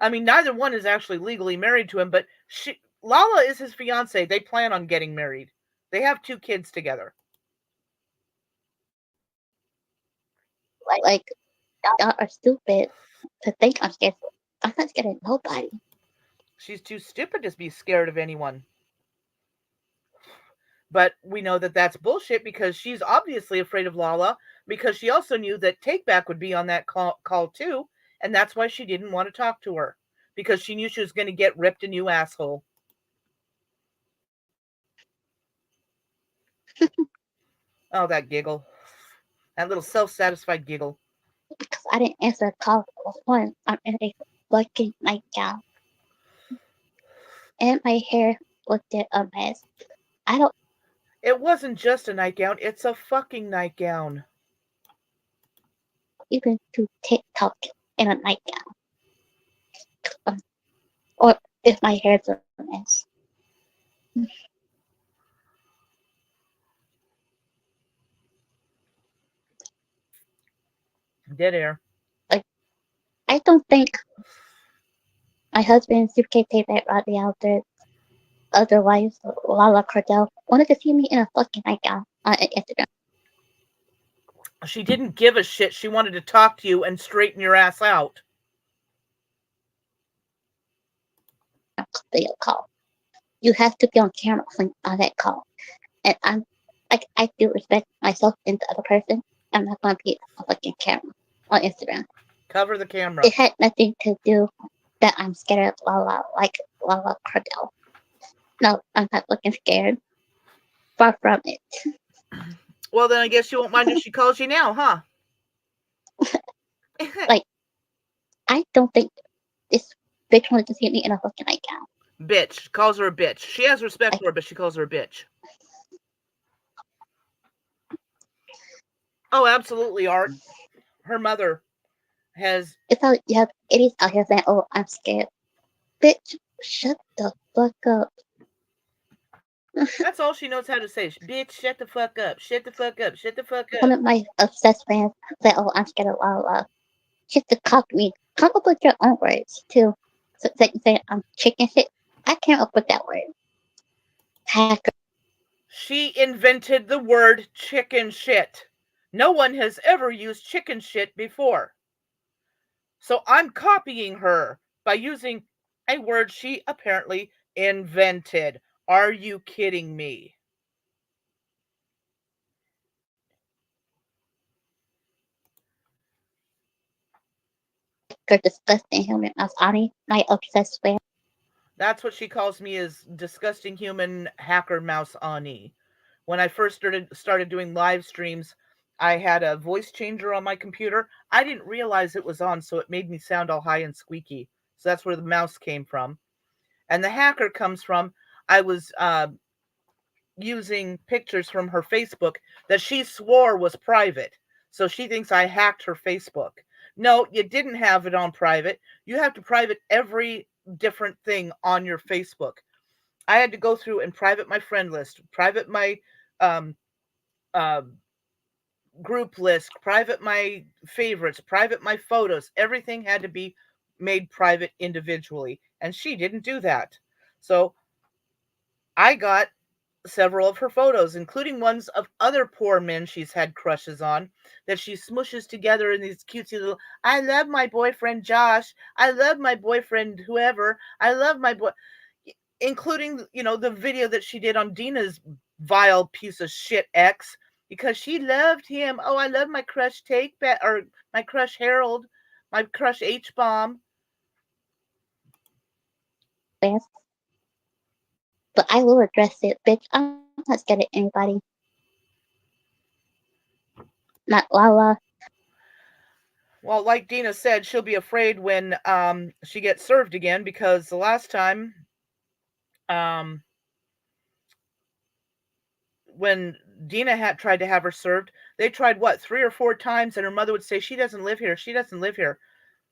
I mean, neither one is actually legally married to him, but Lala is his fiance. They plan on getting married. They have 2 kids together. Like y'all are stupid to think I'm scared. I'm not scared of nobody. She's too stupid to be scared of anyone. But we know that that's bullshit because she's obviously afraid of Lala because she also knew that Takeback would be on that call too. And that's why she didn't want to talk to her because she knew she was going to get ripped a new asshole. Oh, that giggle. That little self-satisfied giggle. Because I didn't answer a call for one. I'm in a fucking nightgown. And my hair looked at a mess. I don't It wasn't just a nightgown. It's a fucking nightgown. even do TikTok in a nightgown. Or if my hair's a mess. Dead air. I don't think my husband, UK tape that Rodney out there, other wives, Lala Cardell, wanted to see me in a fucking nightgown on Instagram. She didn't give a shit. She wanted to talk to you and straighten your ass out. Video call. You have to be on camera on that call. And I'm like, I do respect myself and the other person. I'm not going to be on fucking camera on Instagram. Cover the camera. It had nothing to do that I'm scared of Lala Cardell. No, I'm not fucking scared. Far from it. Well, then I guess you won't mind if she calls you now, huh? Like, I don't think this bitch wanted to see me in a fucking nightgown. Bitch. Calls her a bitch. She has respect for her, but she calls her a bitch. Oh, absolutely, Art. Her mother has... It's how you have idiots out here saying, oh, I'm scared. Bitch, shut the fuck up. That's all she knows how to say. Bitch, shut the fuck up. Shut the fuck up. Shut the fuck up. One of my obsessed fans said, oh, I'm scared of Lala. She has to copy me. Come up with your own words, too. So that you say I'm chicken shit. I came up with that word. Hacker. She invented the word chicken shit. No one has ever used chicken shit before. So I'm copying her by using a word she apparently invented. Are you kidding me? Disgusting human as Ani, my obsessed fan. That's what she calls me, is disgusting human hacker mouse Ani. When I first started doing live streams, I had a voice changer on my computer. I didn't realize it was on, so it made me sound all high and squeaky. So that's where the mouse came from. And the hacker comes from, I was using pictures from her Facebook that she swore was private. So she thinks I hacked her Facebook. No, you didn't have it on private. You have to private every different thing on your Facebook. I had to go through and private my friend list, private my group list, private my favorites, private my photos. Everything had to be made private individually. And she didn't do that. So I got several of her photos, including ones of other poor men she's had crushes on, that she smushes together in these cutesy little, I love my boyfriend Josh, I love my boyfriend whoever, I love my boy. including, the video that she did on Dina's vile piece of shit ex, because she loved him. Oh, I love my crush or my crush Harold, my crush H-bomb. Best. But I will address it, bitch. I'm not scared of anybody. Not Lala. Well, like Dina said, she'll be afraid when she gets served again, because the last time when Dina had tried to have her served, they tried 3 or 4 times, and her mother would say, she doesn't live here. She doesn't live here.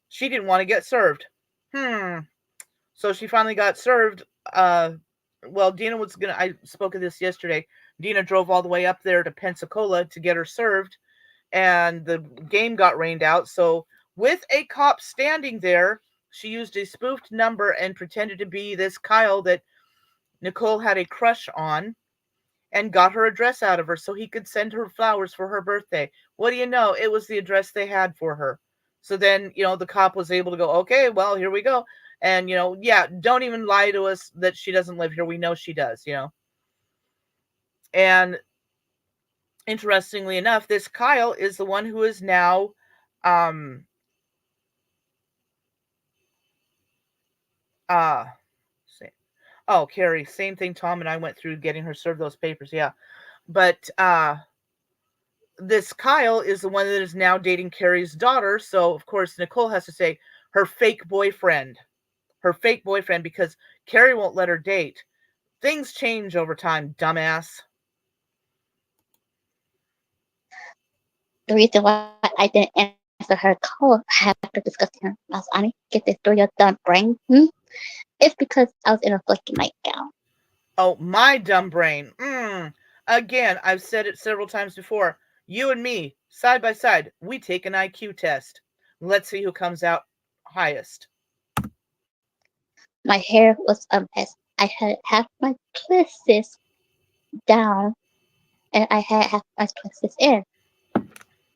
She didn't want to get served. So she finally got served. Well, Dina was I spoke of this yesterday. Dina drove all the way up there to Pensacola to get her served, and the game got rained out. So with a cop standing there, she used a spoofed number and pretended to be this Kyle that Nicole had a crush on, and got her address out of her so he could send her flowers for her birthday. What do you know? It was the address they had for her. So then, the cop was able to go, okay, well, here we go. And, yeah, don't even lie to us that she doesn't live here. We know she does, And interestingly enough, this Kyle is the one who is now Carrie, same thing Tom and I went through getting her served those papers, yeah. But this Kyle is the one that is now dating Carrie's daughter. So, of course, Nicole has to say her fake boyfriend, because Carrie won't let her date. Things change over time, dumbass. The reason why I didn't answer her call after discussing her last Annie, get this through your dumb brain, it's because I was in a fucking nightgown. Oh, my dumb brain. Again, I've said it several times before. You and me, side by side, we take an IQ test. Let's see who comes out highest. My hair was a mess. I had half my twists down, and I had half my twists in.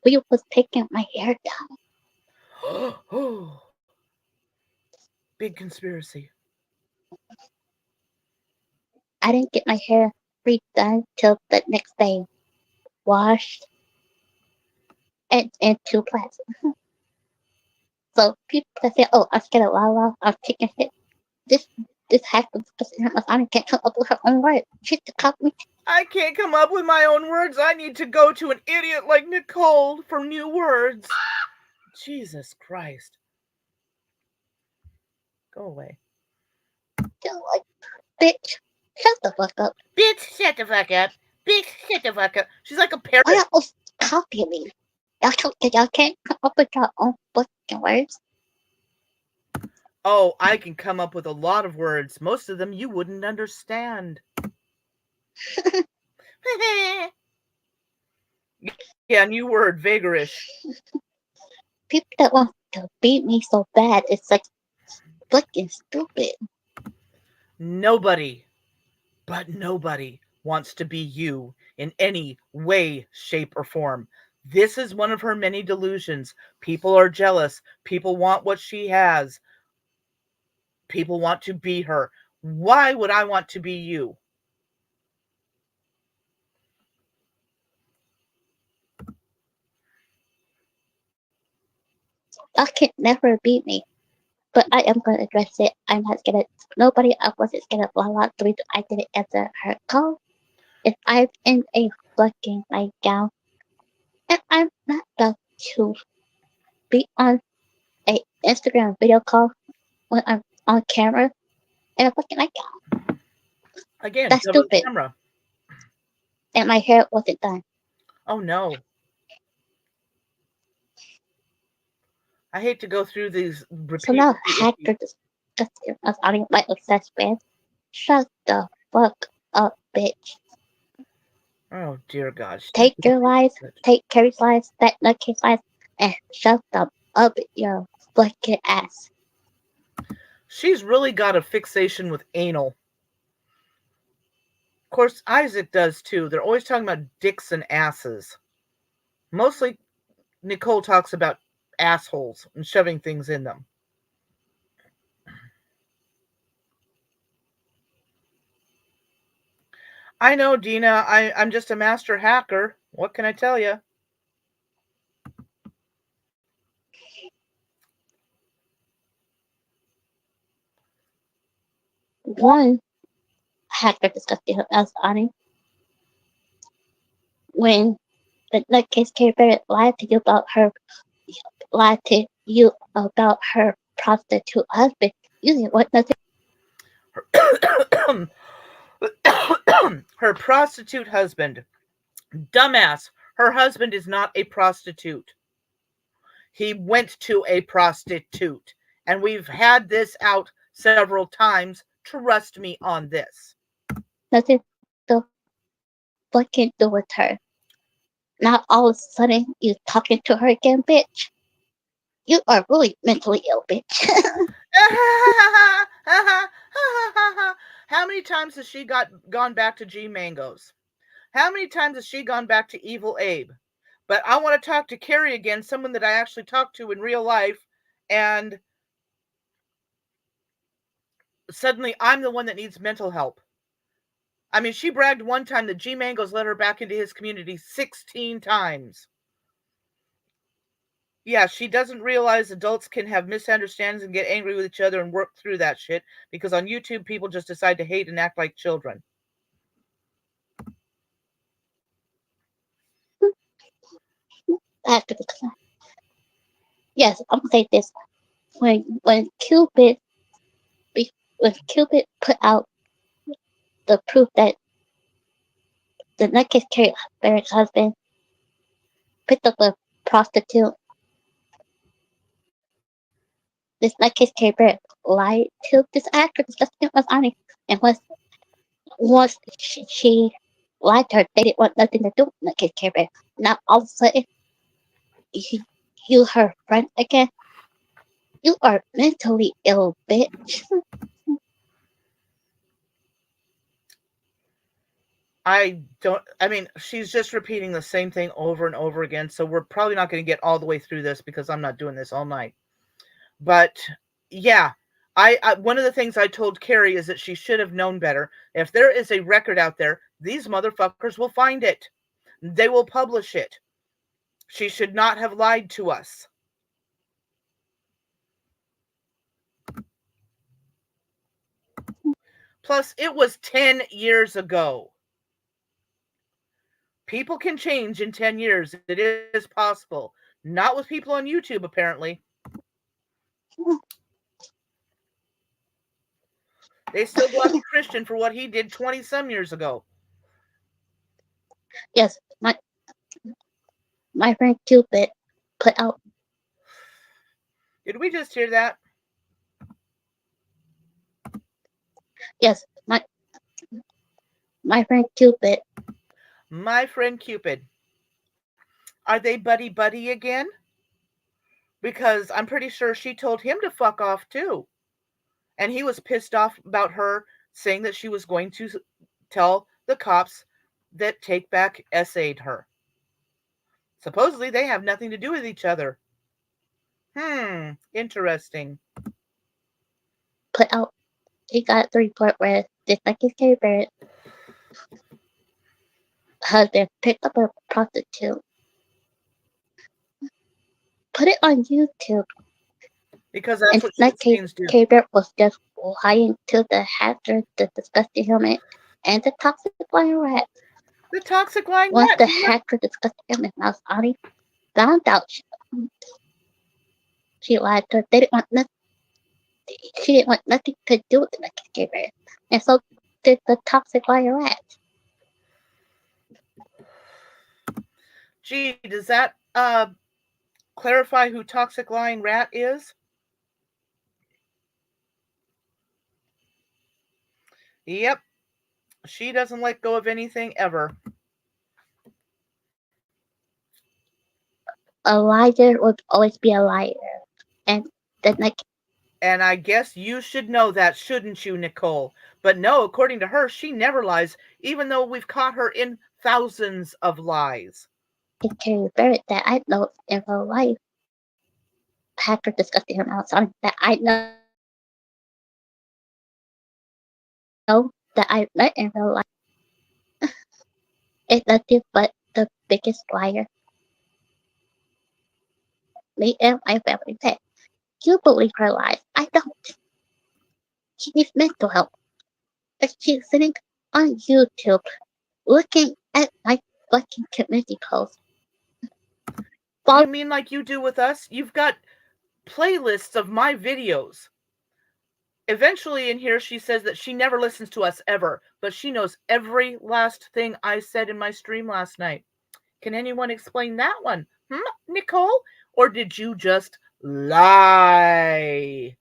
We was taking my hair down. Big conspiracy. I didn't get my hair redone till the next day. Washed and two class. So people that say, "Oh, I'm scared of Lala, I'm taking shit." This happens because I can't come up with her own words. She's to cop me. I can't come up with my own words. I need to go to an idiot like Nicole for new words. Jesus Christ. Go away. Like, bitch, shut the fuck up. Bitch, shut the fuck up. Bitch, shut the fuck up. She's like a parrot. Why y'all copy me? Y'all can't come up with your own fucking words. Oh, I can come up with a lot of words. Most of them you wouldn't understand. Yeah, new word, vigorish. People that want to beat me so bad, it's like fucking stupid. Nobody wants to be you in any way, shape, or form. This is one of her many delusions. People are jealous. People want what she has. People want to be her. Why would I want to be you? Y'all can never beat me. But I am going to address it. I'm not scared of nobody. I wasn't scared of Lala. The reason I didn't answer her call is I'm in a fucking nightgown. And I'm not about to be on a Instagram video call when I'm on camera in a fucking nightgown. Again, that's stupid. Camera. And my hair wasn't done. Oh no. I hate to go through these repeat. So now hacker disgusting us on my obsessed man. Shut the fuck up, bitch. Oh dear God. Take your lies, take Carrie's lies, that nutcase lies, and shut them up your fucking ass. She's really got a fixation with anal. Of course, Isaac does too. They're always talking about dicks and asses. Mostly, Nicole talks about assholes and shoving things in them. I know, Dina. I'm just a master hacker. What can I tell you? One hacker disgusted him as Ani when the nutcase Carrie lied to you about her prostitute husband. You didn't want nothing. Her prostitute husband. Dumbass. Her husband is not a prostitute. He went to a prostitute. And we've had this out several times. Trust me on this. Nothing to fucking do with her. Now all of a sudden you talking to her again, bitch. You are really mentally ill, bitch. How many times has she gone back to G Mangoes? How many times has she gone back to Evil Abe? But I want to talk to Carrie again, someone that I actually talked to in real life, and suddenly I'm the one that needs mental help. I mean, she bragged one time that G Mangoes let her back into his community 16 times. Yeah, she doesn't realize adults can have misunderstandings and get angry with each other and work through that shit, because on YouTube people just decide to hate and act like children. After the class. Yes, I'm gonna say this. When Cupid put out the proof that the nutcase Carrie Barrett's husband picked up a prostitute, this nutcase Carrie Barrett lied to this actor disgusting was honest, and once she lied to her, they didn't want nothing to do with nutcase Carrie Barrett. Now all of a sudden you her friend again. You are mentally ill, bitch. I mean, she's just repeating the same thing over and over again, so we're probably not going to get all the way through this because I'm not doing this all night. But yeah, I one of the things I told Carrie is that she should have known better. If there is a record out there, these motherfuckers will find it. They will publish it. She should not have lied to us. Plus, it was 10 years ago. People can change in 10 years. It is possible. Not with people on YouTube, apparently. They still love Christian for what he did 20 some years ago. Yes, my friend Cupid put out. Did we just hear that? Yes, my friend Cupid. My friend Cupid. Are they buddy again? Because I'm pretty sure she told him to fuck off too. And he was pissed off about her saying that she was going to tell the cops that Take Back essayed her. Supposedly they have nothing to do with each other. Interesting. Put out. He got the report where this nutcase Carrie Barrett husband picked up a prostitute. Put it on YouTube. Because that's what shit do. Carrie Barrett was just lying to the hacker, the disgusting human, and the toxic lying rat. The toxic lying Once rat. the hacker disgusting human mouse Audie found out she lied to her. They didn't want nothing. She didn't want nothing to do with the nutcase Carrie Barrett, and so did the toxic lying rat. Gee, does that clarify who Toxic Lying Rat is? Yep. She doesn't let go of anything ever. A liar would always be a liar. And I guess you should know that, shouldn't you, Nicole? But no, according to her, she never lies, even though we've caught her in thousands of lies. Carrie Barrett that I know in real life, hacker disgusting him outside that I know that I met in real life. is nothing but the biggest liar. Me and my family said, you believe her lies. I don't. She needs mental help. But she's sitting on YouTube looking at my fucking community posts. You mean like you do with us? You've got playlists of my videos. Eventually in here she says that she never listens to us ever, but she knows every last thing I said in my stream last night. Can anyone explain that one? Nicole? Or did you just lie?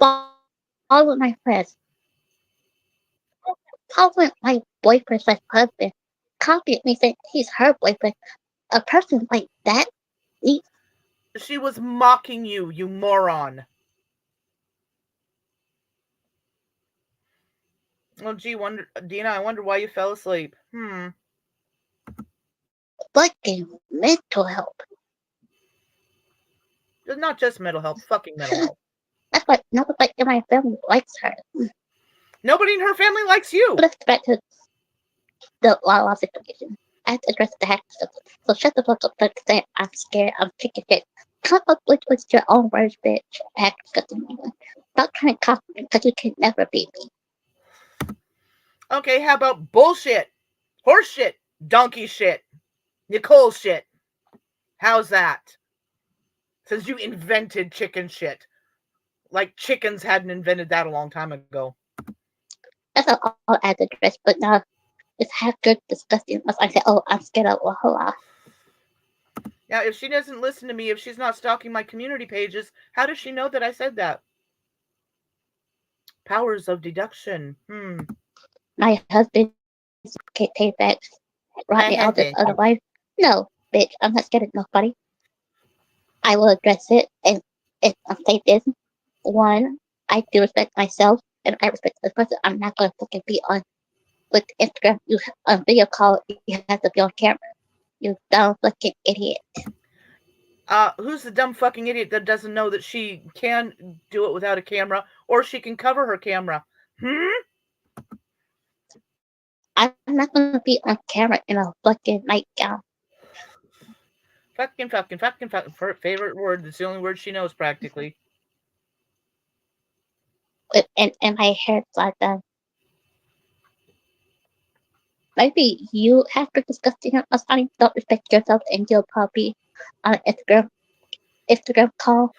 Following my friends. Following my boyfriend's husband. Copying me saying he's her boyfriend. A person like that needs. She was mocking you, you moron. Oh, gee, Dina, I wonder why you fell asleep. Fucking mental help. Not just mental health, fucking mental health. That's why nobody in my family likes her. Nobody in her family likes you. But let's get back to the Lala situation. I have to address the hack stuff. So shut the fuck up and say I'm scared, I'm chicken shit. Come up with your own words, bitch. Hack disgusting. Stop trying to copy me because you can never beat me. Okay, how about bullshit? Horse shit. Donkey shit. Nicole shit. How's that? Since you invented chicken shit. Like chickens hadn't invented that a long time ago. That's all I had to address, but now it's half good disgusting. Unless I say, oh, I'm scared of Wahala. Now, if she doesn't listen to me, if she's not stalking my community pages, how does she know that I said that? Powers of deduction. My husband can't take back right out this other life. No, bitch, I'm not scared of nobody. I will address it, and I'll say this. One, I do respect myself, and I respect the person. I'm not going to fucking be on with Instagram. You on video call, you have to be on camera. You dumb fucking idiot. Who's the dumb fucking idiot that doesn't know that she can do it without a camera, or she can cover her camera? I'm not going to be on camera in a fucking nightgown. Fucking. Her favorite word. It's the only word she knows practically. And my hair's like that. Maybe you have to discuss us. I don't respect yourself, and you'll probably on Instagram call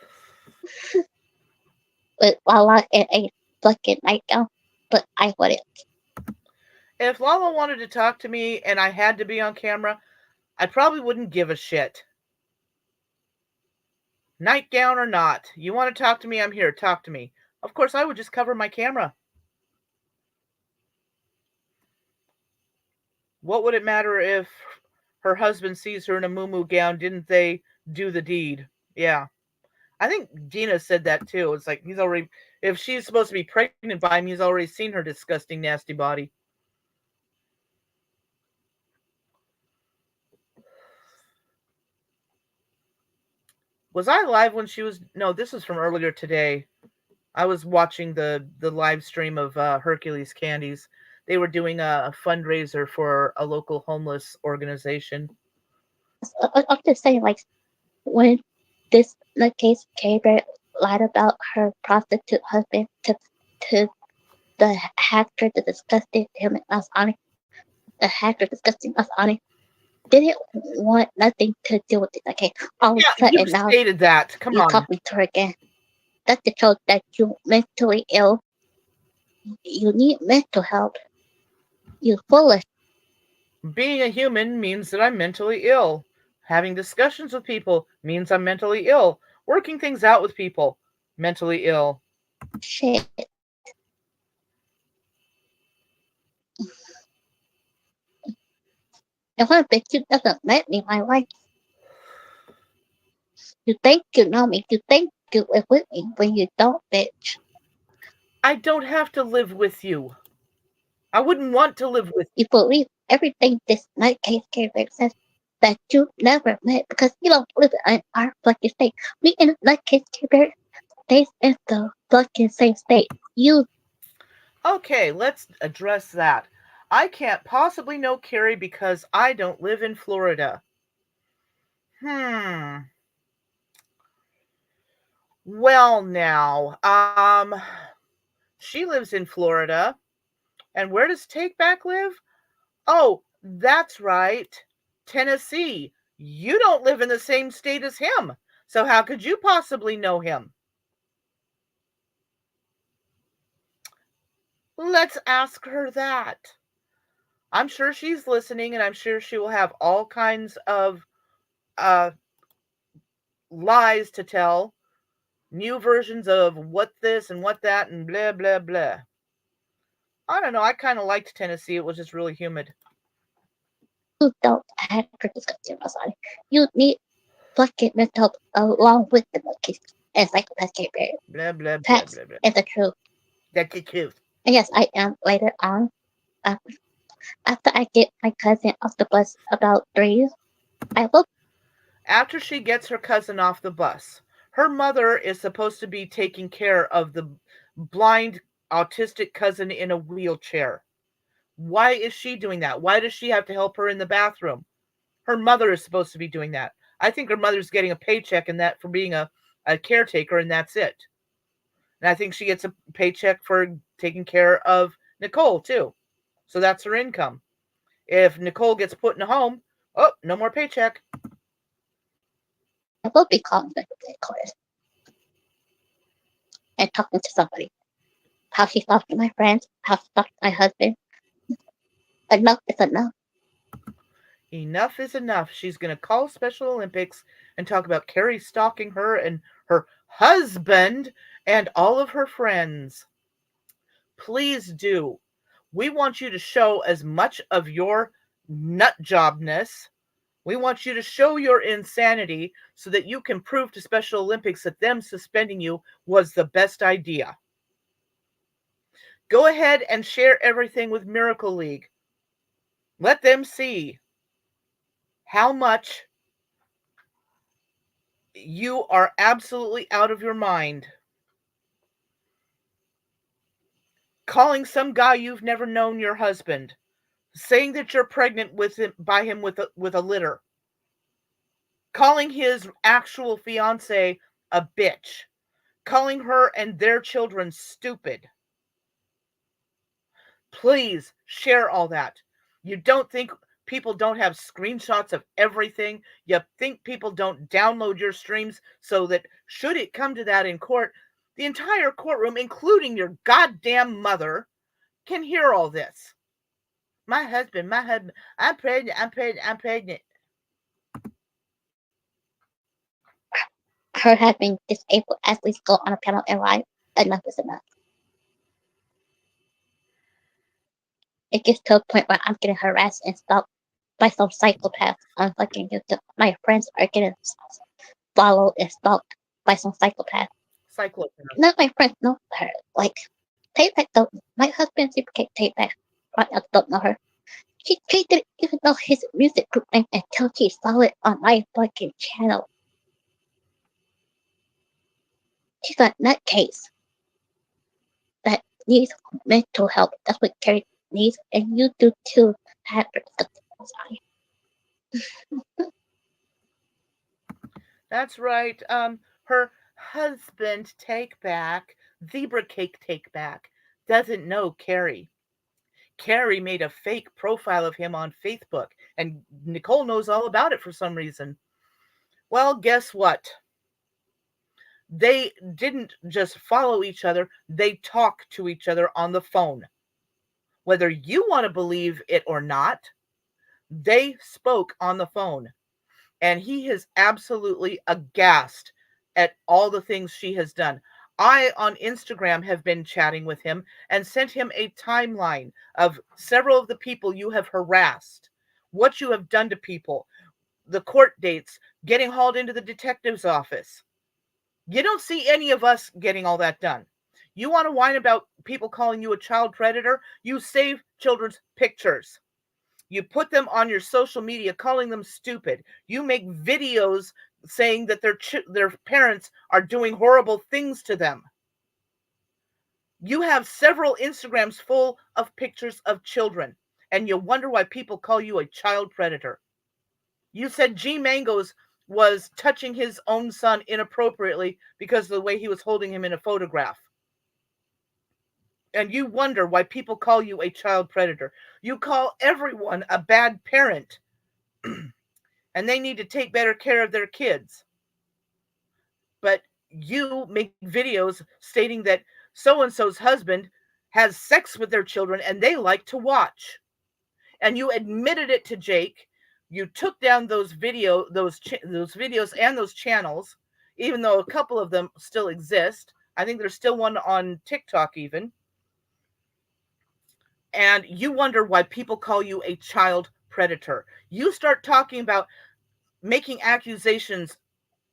with Lala in a fucking nightgown. But I wouldn't. If Lala wanted to talk to me and I had to be on camera, I probably wouldn't give a shit. Nightgown or not, you want to talk to me, I'm here, talk to me. Of course, I would just cover my camera. What would it matter if her husband sees her in a muumuu gown? Didn't they do the deed? Yeah. I think Gina said that too. It's like he's already, if she's supposed to be pregnant by him, he's already seen her disgusting, nasty body. Was I live when she was? No, this was from earlier today. I was watching the live stream of Hercules Candies. They were doing a fundraiser for a local homeless organization. I'm just saying, like, when this case Gabriel lied about her prostitute husband to the hacker that disgusted him and us on it, the hacker disgusting us on it, didn't want nothing to do with it. Okay, all of a sudden now stated that. Come you on. talking to her again. That's to show that you're mentally ill. You need mental help. You're foolish. Being a human means that I'm mentally ill. Having discussions with people means I'm mentally ill. Working things out with people, mentally ill. Shit. And one bitch you doesn't let me my life. You think you know me. You think you live with me when you don't, bitch. I don't have to live with you. I wouldn't want to live with you. You believe everything this nutcase Gabriel says that you never met because you don't live in our fucking state. Me and nutcase Gabriel stays in the fucking same state. You. Okay, let's address that. I can't possibly know Carrie because I don't live in Florida. Well, now, she lives in Florida. And where does Takeback live? Oh, that's right. Tennessee. You don't live in the same state as him. So how could you possibly know him? Let's ask her that. I'm sure she's listening, and I'm sure she will have all kinds of uh, lies to tell, new versions of what this and what that and blah, blah, blah. I don't know. I kind of liked Tennessee. It was just really humid. You don't have to discuss your massage. You need bucket mental along with the monkeys and psychopath bear. Blah, blah, blah, Facts blah, blah. is the truth. That's the truth. And yes, I am later on. After I get my cousin off the bus about 3, I will. After she gets her cousin off the bus, her mother is supposed to be taking care of the blind autistic cousin in a wheelchair. Why is she doing that? Why does she have to help her in the bathroom? Her mother is supposed to be doing that. I think her mother's getting a paycheck in that for being a caretaker, and that's it. And I think she gets a paycheck for taking care of Nicole, too. So that's her income. If Nicole gets put in a home, oh, no more paycheck. I will be calling the court and talking to somebody. How she talked to my friends, how she talked to my husband. Enough is enough. Enough is enough. She's going to call Special Olympics and talk about Carrie stalking her and her husband and all of her friends. Please do. We want you to show as much of your nut jobness. We want you to show your insanity so that you can prove to Special Olympics that them suspending you was the best idea. Go ahead and share everything with Miracle League. Let them see how much you are absolutely out of your mind. Calling some guy you've never known your husband. Saying that you're pregnant with him, by him with a litter. Calling his actual fiance a bitch. Calling her and their children stupid. Please share all that. You don't think people don't have screenshots of everything? You think people don't download your streams so that should it come to that in court, the entire courtroom, including your goddamn mother, can hear all this? My husband, I'm pregnant. Her having disabled athletes go on a panel and lie. Enough is enough. It gets to a point where I'm getting harassed and stalked by some psychopaths on fucking YouTube. My friends are getting followed and stalked by some psychopath. Not my friends know her. Like, Tapeback don't. My husband supercake Tapeback. I don't know her. She didn't even know his music group name until she saw it on my fucking channel. She's a nutcase that needs mental help. That's what Carrie needs, and you do too. That's right. Her husband Takeback, Zebra Cake Takeback, doesn't know Carrie. Carrie made a fake profile of him on Facebook, and Nicole knows all about it for some reason. Well, guess what? They didn't just follow each other, they talk to each other on the phone. Whether you want to believe it or not, they spoke on the phone. And he is absolutely aghast at all the things she has done. I, on Instagram, have been chatting with him and sent him a timeline of several of the people you have harassed, what you have done to people, the court dates, getting hauled into the detective's office. You don't see any of us getting all that done. You want to whine about people calling you a child predator? You save children's pictures. You put them on your social media calling them stupid. You make videos saying that their parents are doing horrible things to them. You have several Instagrams full of pictures of children. and you wonder why people call you a child predator. You said G Mangos was touching his own son inappropriately because of the way he was holding him in a photograph. And you wonder why people call you a child predator. You call everyone a bad parent, and they need to take better care of their kids. But you make videos stating that so-and-so's husband has sex with their children and they like to watch. And you admitted it to Jake. You took down those videos and those channels, even though a couple of them still exist. I think there's still one on TikTok even. And you wonder why people call you a child predator. You start talking about making accusations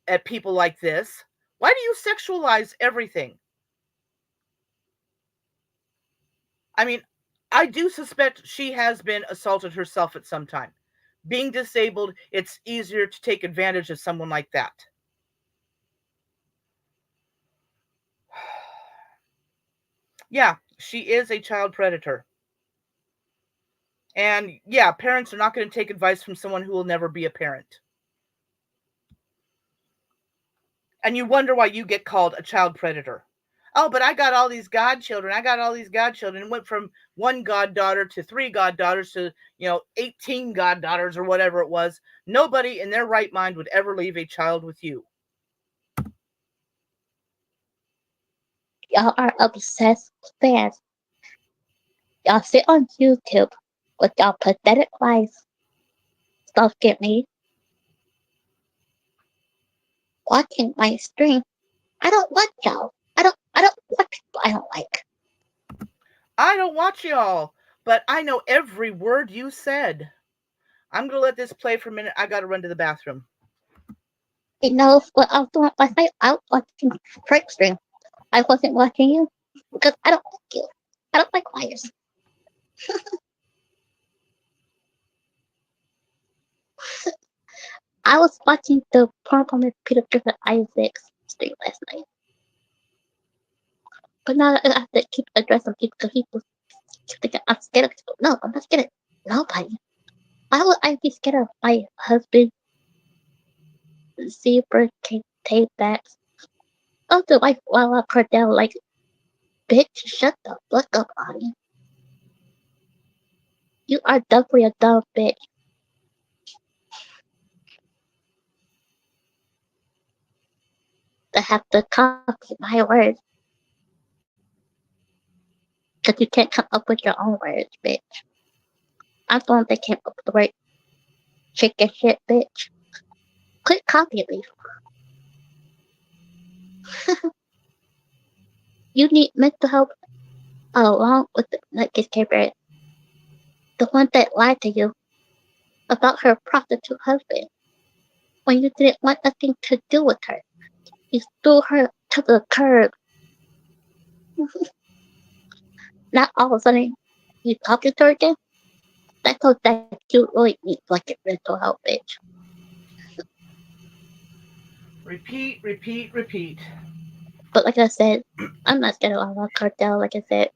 at people like this. Why do you sexualize everything? I mean, I do suspect she has been assaulted herself at some time. Being disabled, it's easier to take advantage of someone like that. Yeah, she is a child predator. And yeah, parents are not going to take advice from someone who will never be a parent. And you wonder why you get called a child predator. Oh, but I got all these godchildren. It went from one goddaughter to 3 goddaughters to, 18 goddaughters or whatever it was. Nobody in their right mind would ever leave a child with you. Y'all are obsessed with fans. Y'all sit on YouTube with y'all pathetic lies. Stuff get me watching my stream. I don't watch y'all. I don't watch people I don't like. I don't watch y'all, but I know every word you said. I'm going to let this play for a minute. I got to run to the bathroom. You know what I was doing last night? I was watching Frank's stream. I wasn't watching you because I don't like you. I don't like liars. I was watching the Porn Peter Griffin Isaac's stream last night. But now I have to keep addressing people because people keep thinking I'm scared of people. No, I'm not scared of nobody. Why would I be scared of my husband, zebra tape backs? Oh, the wife Lala Cordell, like, bitch, shut the fuck up, Ani. You are definitely a dumb bitch. To have to copy my words. Because you can't come up with your own words, bitch. I'm the one that came up with the word chicken shit, bitch. Quit copying me. You need mental help along with the nutcase caper. The one that lied to you about her prostitute husband when you didn't want nothing to do with her. You threw her to the curb. Now all of a sudden you talking to her again? That goes that you really need like mental help, bitch. Repeat. But like I said, I'm not scared of Lala Cartel. Like I said,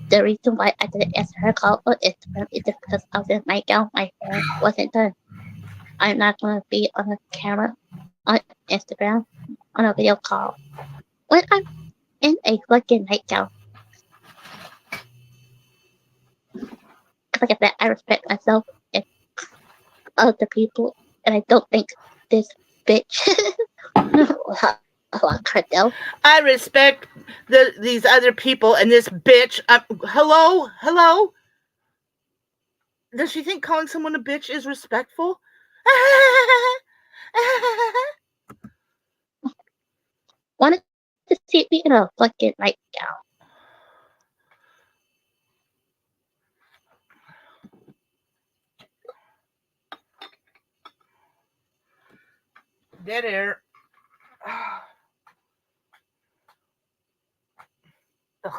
the reason why I didn't answer her call on Instagram is just because I was in my gown. My hair wasn't done. I'm not going to be on a camera on Instagram on a video call when I'm in a fucking nightgown. Like I said, I respect myself and other people, and I don't think this bitch, Lala Cartel. I respect these other people and this bitch. Hello? Does she think calling someone a bitch is respectful? Wanted to see me in a fucking nightgown. Dead air. Ugh.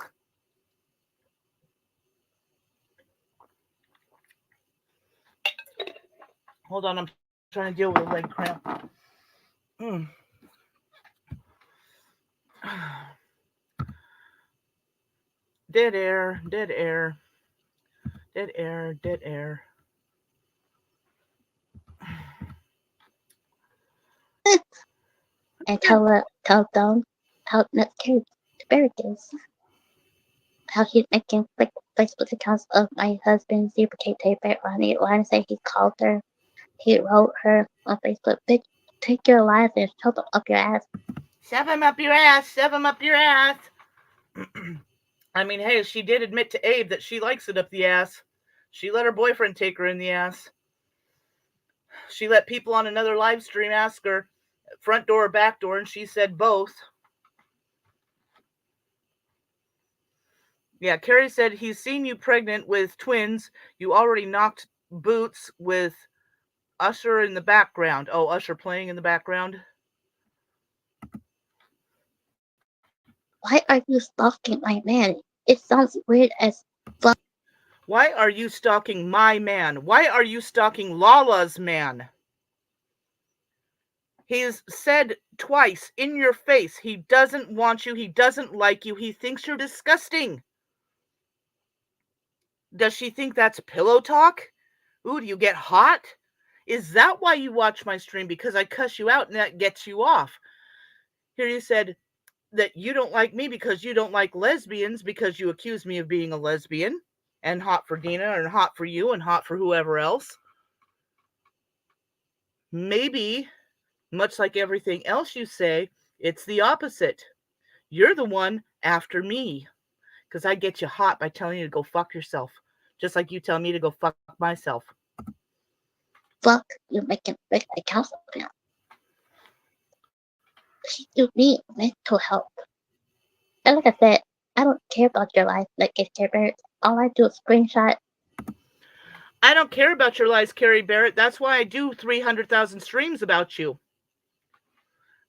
Hold on, I'm trying to deal with a leg cramp. Dead air. Dead air, dead air. And tell them how not Carrie Asparagus how he's making like Facebook accounts of my husband's duplicate tape on it. Why say he called her? He wrote her on Facebook, bitch, take your life and shove them up your ass. Shove him up your ass. Shove him up your ass. I mean, hey, she did admit to Abe that she likes it up the ass. She let her boyfriend take her in the ass. She let people on another live stream ask her front door or back door, and she said both. Yeah, Carrie said he's seen you pregnant with twins. You already knocked boots with Usher in the background. Oh, Usher playing in the background. Why are you stalking my man? It sounds weird as fuck. Why are you stalking my man? Why are you stalking Lala's man? He's said twice in your face he doesn't want you, he doesn't like you, he thinks you're disgusting. Does she think that's pillow talk? Ooh, do you get hot? Is that why you watch my stream? Because I cuss you out and that gets you off. Here you said that you don't like me because you don't like lesbians because you accuse me of being a lesbian and hot for Dina and hot for you and hot for whoever else. Maybe, much like everything else you say, it's the opposite. You're the one after me because I get you hot by telling you to go fuck yourself, just like you tell me to go fuck myself. Fuck, you're making big accounts now. You need mental help. And like I said, I don't care about your life like it's Care Bears. All I do is screenshot. I don't care about your lies, Carrie Barrett. That's why I do 300,000 streams about you.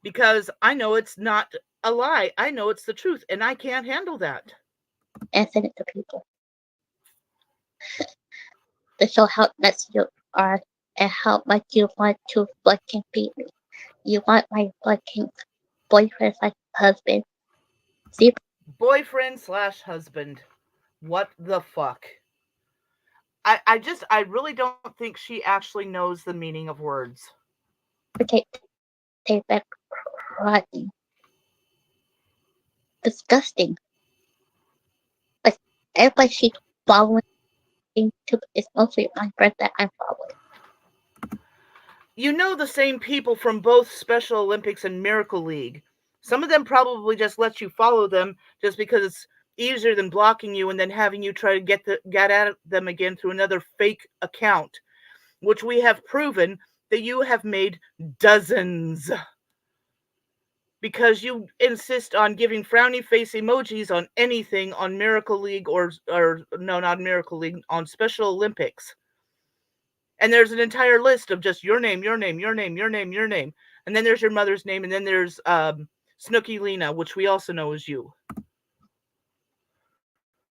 Because I know it's not a lie. I know it's the truth, and I can't handle that. And send it to people. To show how nuts you are and how much you want to fucking beat me. You want my fucking boyfriend slash husband. See? Boyfriend slash husband. What the fuck? I really don't think she actually knows the meaning of words. Okay, take that crying. Disgusting. Like, everybody she's following to is mostly my friends that I'm following. You know the same people from both Special Olympics and Miracle League. Some of them probably just let you follow them just because it's easier than blocking you and then having you try to get at them again through another fake account, which we have proven that you have made dozens. Because you insist on giving frowny face emojis on anything on Miracle League or no, not Miracle League, on Special Olympics. And there's an entire list of just your name, your name, your name, your name, your name. And then there's your mother's name, and then there's Snooky Lena, which we also know is you.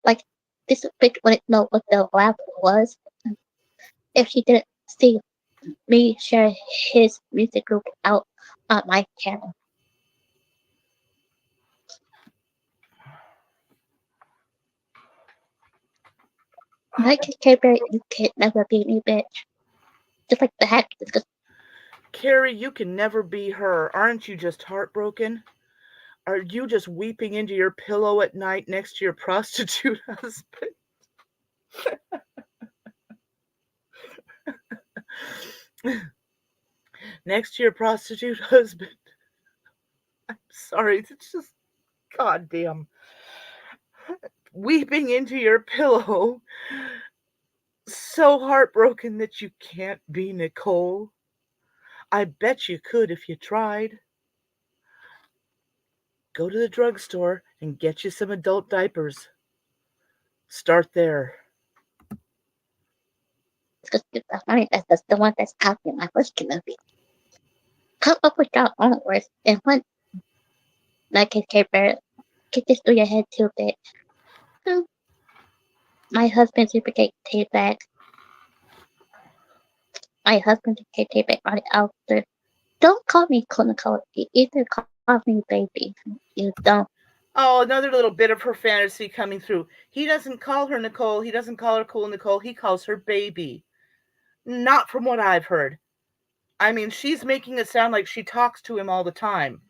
Like, this bitch wouldn't know what the rap was if she didn't see me share his music group out on my channel. Like K-Bear, you can never beat me, bitch. Just like the hack. Carrie, you can never be her. Aren't you just heartbroken? Are you just weeping into your pillow at night next to your prostitute husband? Next to your prostitute husband. I'm sorry, it's just goddamn. Weeping into your pillow. So heartbroken that you can't be Nicole. I bet you could if you tried. Go to the drugstore and get you some adult diapers. Start there. That's the one that's out in my first movie. Come up with your own words and what, like K-Bear, get this through your head too, bitch. My husband's duplicate tape back. My husband's duplicate tape back on the outer. Don't call me Nicole. You either call me baby. You don't. Oh, another little bit of her fantasy coming through. He doesn't call her Nicole. He doesn't call her Cool Nicole. He calls her baby. Not from what I've heard. I mean, she's making it sound like she talks to him all the time.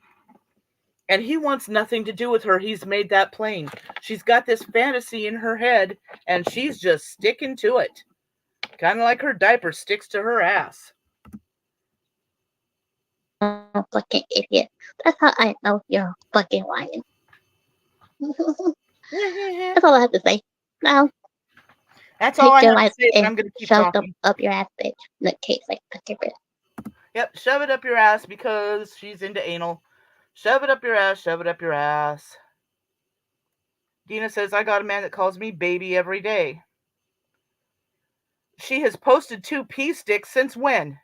And he wants nothing to do with her. He's made that plain. She's got this fantasy in her head, and she's just sticking to it. Kind of like her diaper sticks to her ass. Fucking idiot. That's how I know you're fucking lying. That's all I have to say. Now, That's all I take your have to life say, but I'm and going to keep shove them talking. up your ass, bitch. In the case, like, fuck your bitch. Yep, shove it up your ass because she's into anal. Shove it up your ass, shove it up your ass. Dina says, I got a man that calls me baby every day. She has posted 2 pee sticks since when?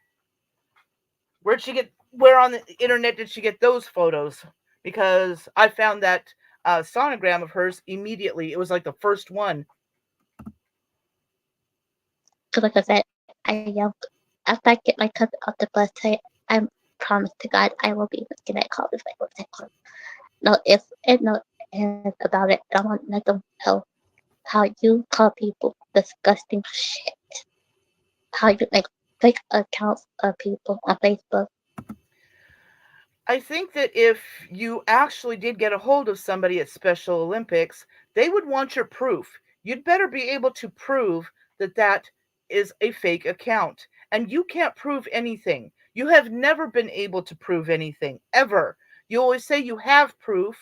Where on the internet did she get those photos? Because I found that sonogram of hers immediately. It was like the first one. Because, like I said, after I get my cousin off the bus today, I promise to God I will be looking at college like what's that called? No ifs and no ands about it. I want to let them know how you call people disgusting shit. How you make fake accounts of people on Facebook. I think that if you actually did get a hold of somebody at Special Olympics, they would want your proof. You'd better be able to prove that that is a fake account. And you can't prove anything. You have never been able to prove anything, ever. You always say you have proof,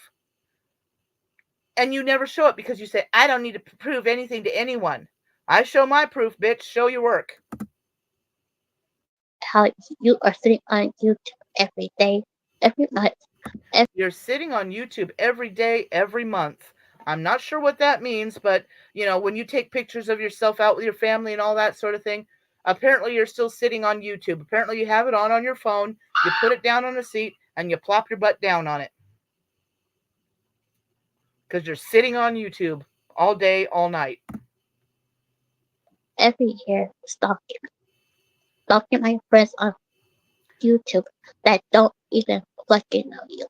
and you never show it because you say, I don't need to prove anything to anyone. I show my proof, bitch. Show your work. How you are sitting on YouTube every day, every month. You're sitting on YouTube every day, every month. I'm not sure what that means, but when you take pictures of yourself out with your family and all that sort of thing, apparently you're still sitting on YouTube. Apparently you have it on your phone, you put it down on a seat, and you plop your butt down on it. Because you're sitting on YouTube all day, all night. Every year, stalking my friends on YouTube that don't even fucking know you.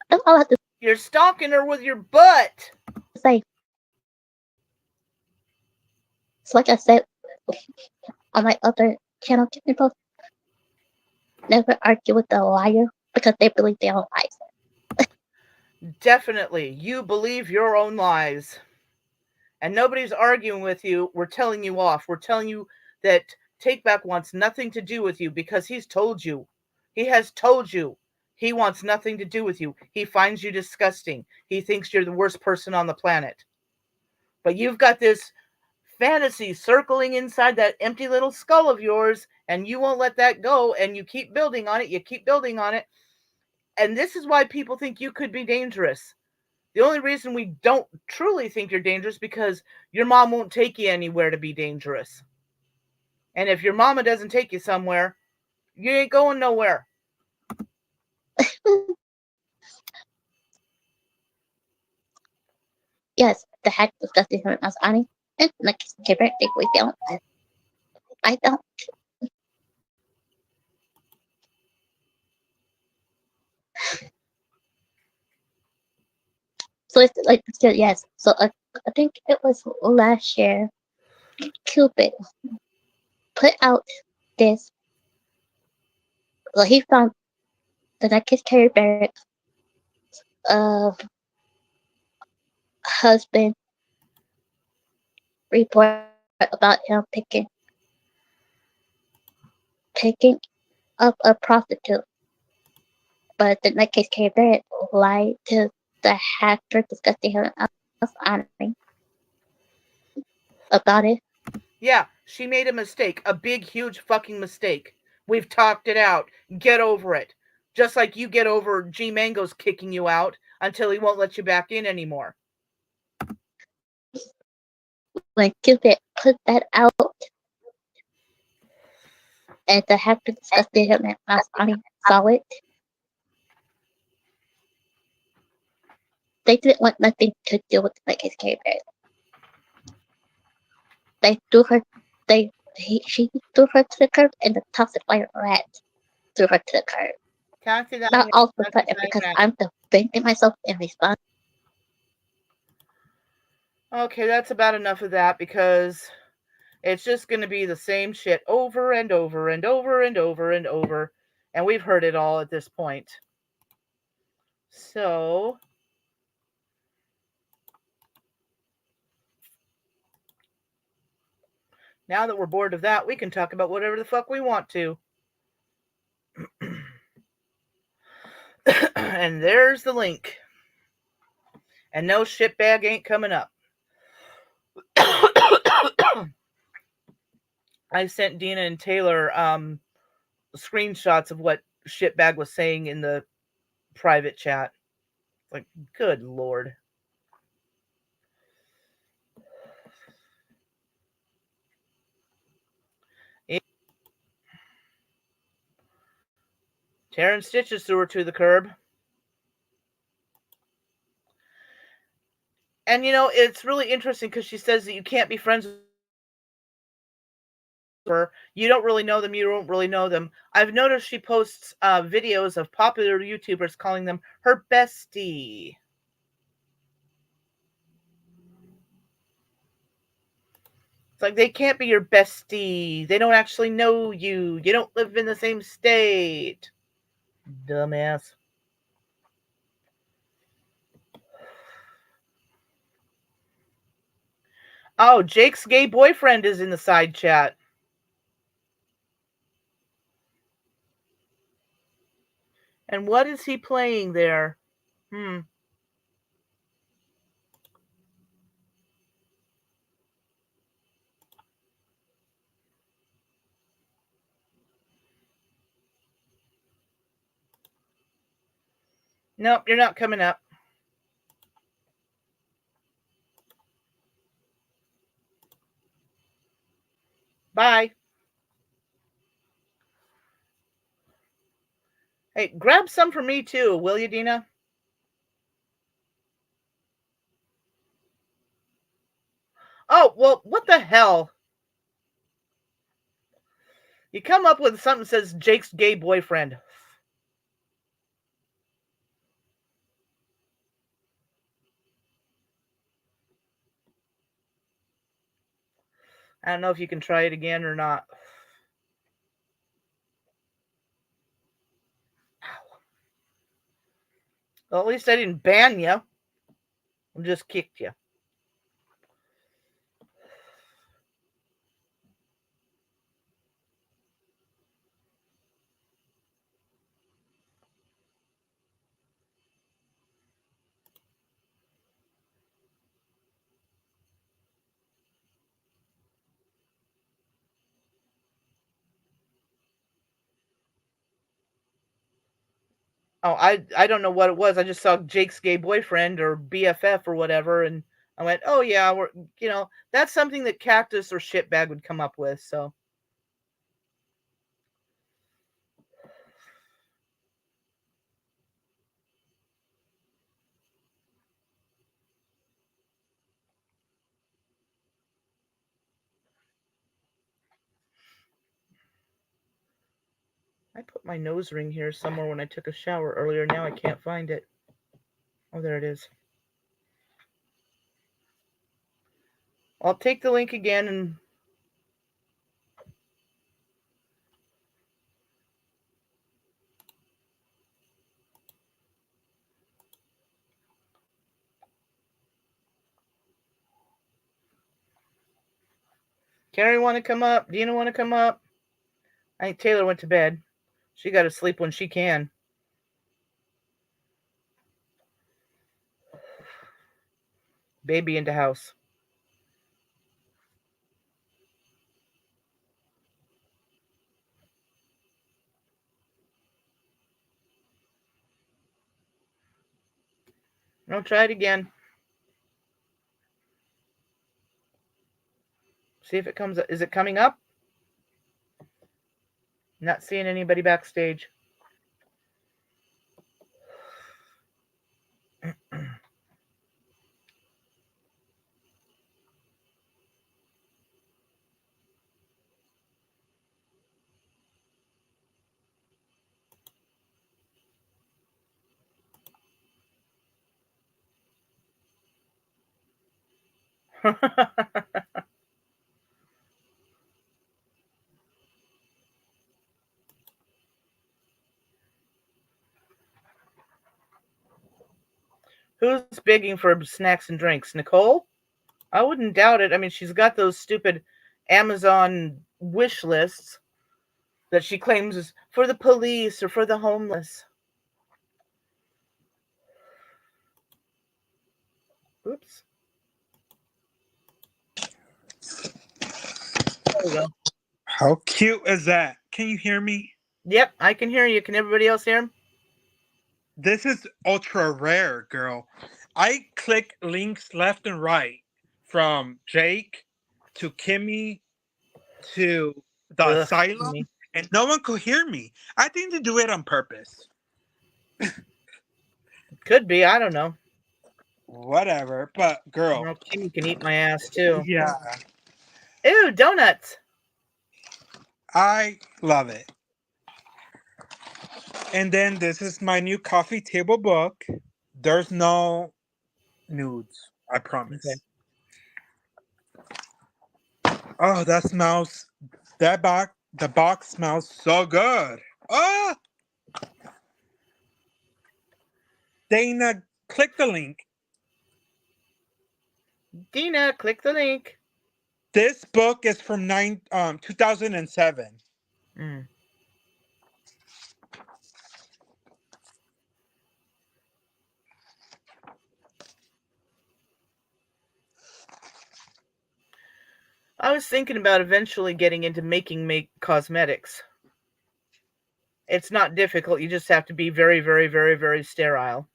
That's all I have to You're stalking her with your butt. say. It's like I said on my other channel, people never argue with a liar because they believe their own lies. Definitely. You believe your own lies. And nobody's arguing with you. We're telling you off. We're telling you that Takeback wants nothing to do with you because he's told you. He has told you he wants nothing to do with you. He finds you disgusting. He thinks you're the worst person on the planet. But you've got this fantasy circling inside that empty little skull of yours, and you won't let that go, and you keep building on it. You keep building on it. And this is why people think you could be dangerous. The only reason we don't truly think you're dangerous because your mom won't take you anywhere to be dangerous. And if your mama doesn't take you somewhere, you ain't going nowhere. Yes, the hack disgusting him as Annie. And like Gabriel, we don't. I don't. So it's like yes. So I think it was last year. Cupid put out this. Well, he found the Nike Carrie Barrett husband report about him picking up a prostitute. But the Nike Carrie Barrett lied to the hacker discussing him as honoring about it. Yeah, she made a mistake. A big, huge fucking mistake. We've talked it out. Get over it. Just like you get over G Mango's kicking you out until he won't let you back in anymore. When Cupid put that out and the hacker discussing him as honoring saw it, they didn't want nothing to do with the Nike Carrie Barrett. They threw her. She threw her to the curb, and the toxic fire rat threw her to the curb. Can't see that. Not also put it because I'm defending myself in response. Okay, that's about enough of that because it's just going to be the same shit over and over and over and over and over. And we've heard it all at this point. So, now that we're bored of that, we can talk about whatever the fuck we want to. And there's the link. And no shitbag ain't coming up. I sent Dina and Taylor screenshots of what shitbag was saying in the private chat. Like, good Lord. Tearing stitches through her to the curb. And, you know, it's really interesting because she says that you can't be friends with her. You don't really know them. You don't really know them. I've noticed she posts videos of popular YouTubers calling them her bestie. It's like they can't be your bestie. They don't actually know you. You don't live in the same state. Dumbass. Oh, Jake's gay boyfriend is in the side chat. And what is he playing there? Nope, you're not coming up. Bye. Hey, grab some for me too, will you, Dina? Oh, well, what the hell? You come up with something that says Jake's gay boyfriend. I don't know if you can try it again or not. Well, at least I didn't ban you. I just kicked you. Oh, I don't know what it was. I just saw Jake's gay boyfriend or BFF or whatever, and I went, oh yeah, that's something that Cactus or Shitbag would come up with. So I put my nose ring here somewhere when I took a shower earlier. Now I can't find it. Oh, there it is. I'll take the link again and Carrie want to come up? Dina want to come up? I think Taylor went to bed. She got to sleep when she can. Baby into house. No, try it again. See if it comes up. Is it coming up? Not seeing anybody backstage. Who's begging for snacks and drinks? Nicole? I wouldn't doubt it. I mean, she's got those stupid Amazon wish lists that she claims is for the police or for the homeless. Oops. There we go. How cute is that? Can you hear me? Yep, I can hear you. Can everybody else hear him? This is ultra rare, girl. I click links left and right from Jake to Kimmy to the Ugh, asylum, me. and no one could hear me. I think they do it on purpose. Could be. I don't know. Whatever, but girl. Well, Kimmy can eat my ass too. Yeah. Ew, donuts. I love it. And then this is my new coffee table book. There's no nudes, I promise. Okay. Oh, that smells. The box smells so good. Oh, Dana, click the link. Dina, click the link. This book is from 2007. Mm. I was thinking about eventually getting into making cosmetics. It's not difficult. You just have to be very, very, very, very sterile.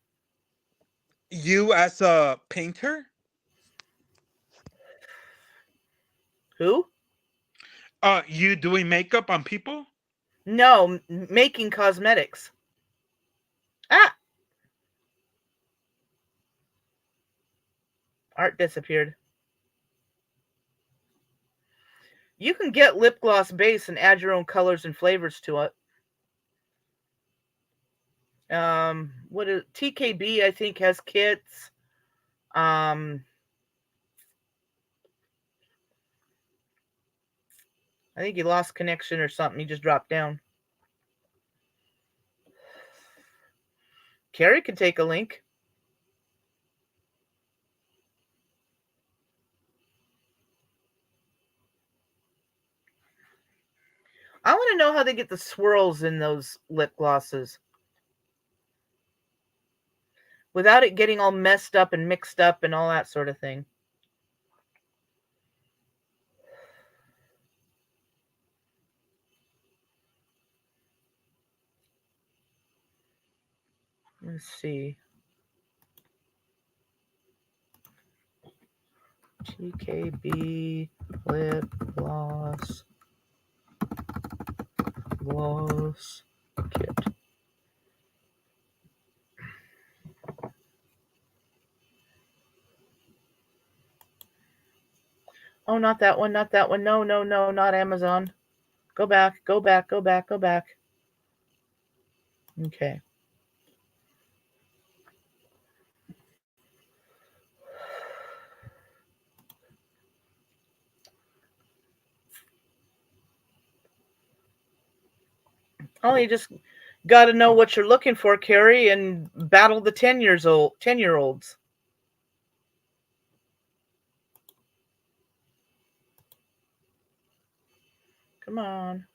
You as a painter? Who? You doing makeup on people? No, making cosmetics. Ah! Art disappeared. You can get lip gloss base and add your own colors and flavors to it. What is TKB? I think has kits. I think he lost connection or something. He just dropped down. Carrie could take a link. I want to know how they get the swirls in those lip glosses without it getting all messed up and mixed up and all that sort of thing. Let's see. TKB lip gloss kit. Oh, not that one, not that one. No, no, no, not Amazon. Go back, go back, go back, go back. Okay. Oh, you just got to know what you're looking for, Carrie, and battle the 10-year-olds. Come on.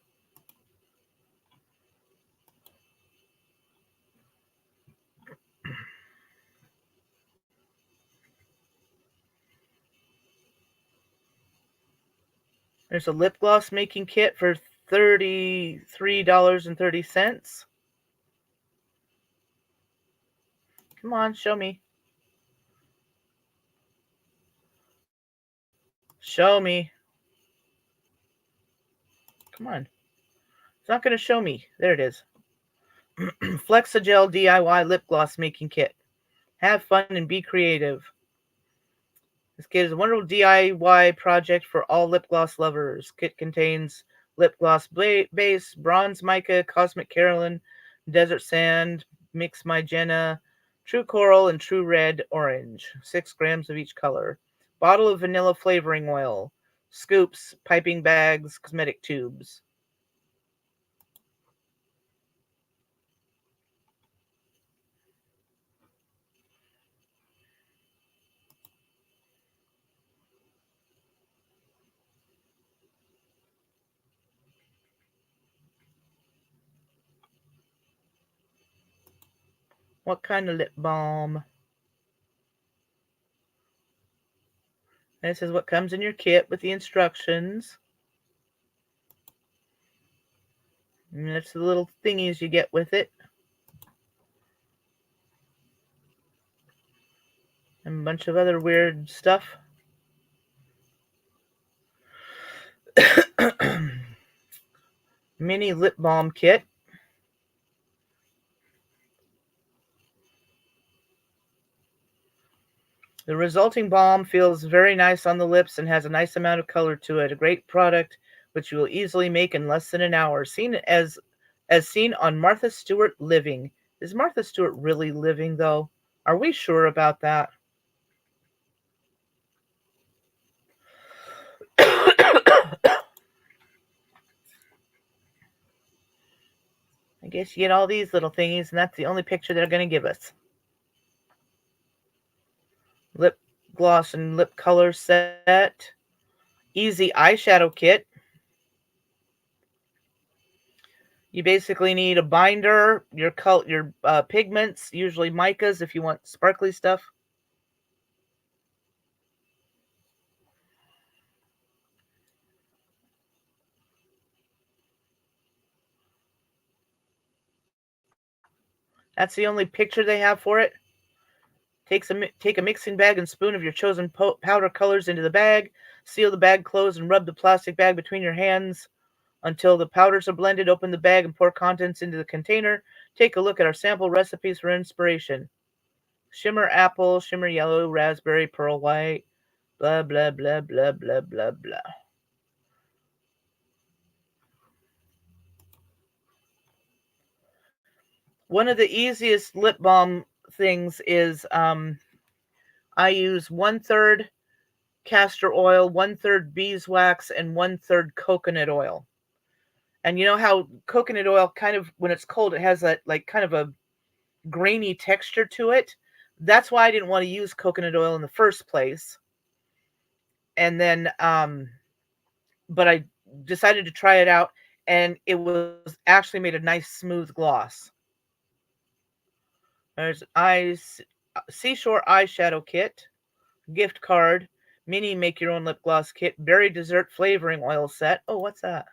There's a lip gloss making kit for $33.30. Come on, show me. Show me. Come on. It's not going to show me. There it is. Flexagel DIY lip gloss making kit. Have fun and be creative. This kit is a wonderful DIY project for all lip gloss lovers. Kit contains lip gloss base, bronze mica, cosmic Carolyn, desert sand, mix magenta, true coral, and true red orange. 6 grams of each color. bottle of vanilla flavoring oil, scoops, piping bags, cosmetic tubes. What kind of lip balm? This is what comes in your kit with the instructions. And that's the little thingies you get with it. And a bunch of other weird stuff. Mini lip balm kit. The resulting balm feels very nice on the lips and has a nice amount of color to it. A great product which you will easily make in less than an hour. Seen as seen on Martha Stewart Living. Is Martha Stewart really living though? Are we sure about that? I guess you get all these little thingies, and that's the only picture they're going to give us. Lip gloss and lip color set. Easy eyeshadow kit. You basically need a binder, your pigments, usually micas if you want sparkly stuff. That's the only picture they have for it. Take a mixing bag and spoon of your chosen powder colors into the bag. Seal the bag closed and rub the plastic bag between your hands until the powders are blended. Open the bag and pour contents into the container. Take a look at our sample recipes for inspiration. Shimmer apple, shimmer yellow, raspberry, pearl white, blah, blah, blah, blah, blah, blah, blah. One of the easiest lip balm things is I use 1/3 castor oil, 1/3 beeswax, and 1/3 coconut oil. And you know how coconut oil kind of, when it's cold, it has that like kind of a grainy texture to it. That's why I didn't want to use coconut oil in the first place. And then, but I decided to try it out, and it was actually made a nice smooth gloss. There's Seashore eyeshadow kit, gift card, mini make your own lip gloss kit, berry dessert flavoring oil set. Oh, what's that?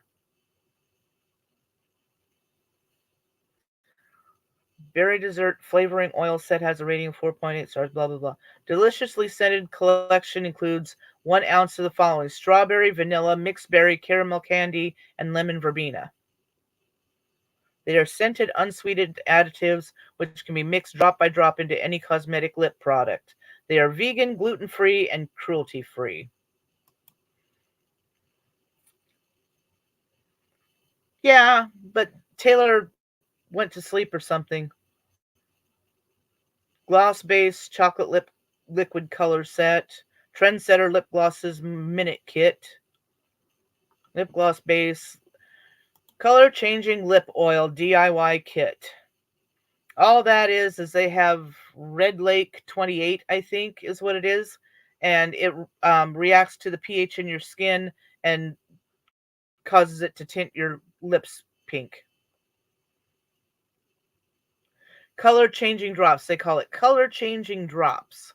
Berry dessert flavoring oil set has a rating of 4.8 stars, blah, blah, blah. Deliciously scented collection includes 1 ounce of the following: strawberry, vanilla, mixed berry, caramel candy, and lemon verbena. They are scented, unsweetened additives which can be mixed drop by drop into any cosmetic lip product. They are vegan, gluten-free, and cruelty-free. Yeah, but Taylor went to sleep or something. Gloss base chocolate lip liquid color set. Trendsetter lip glosses minute kit. Lip gloss base. Color changing lip oil DIY kit. All that is they have Red Lake 28, I think is what it is. And it reacts to the pH in your skin and causes it to tint your lips pink. Color changing drops. They call it color changing drops.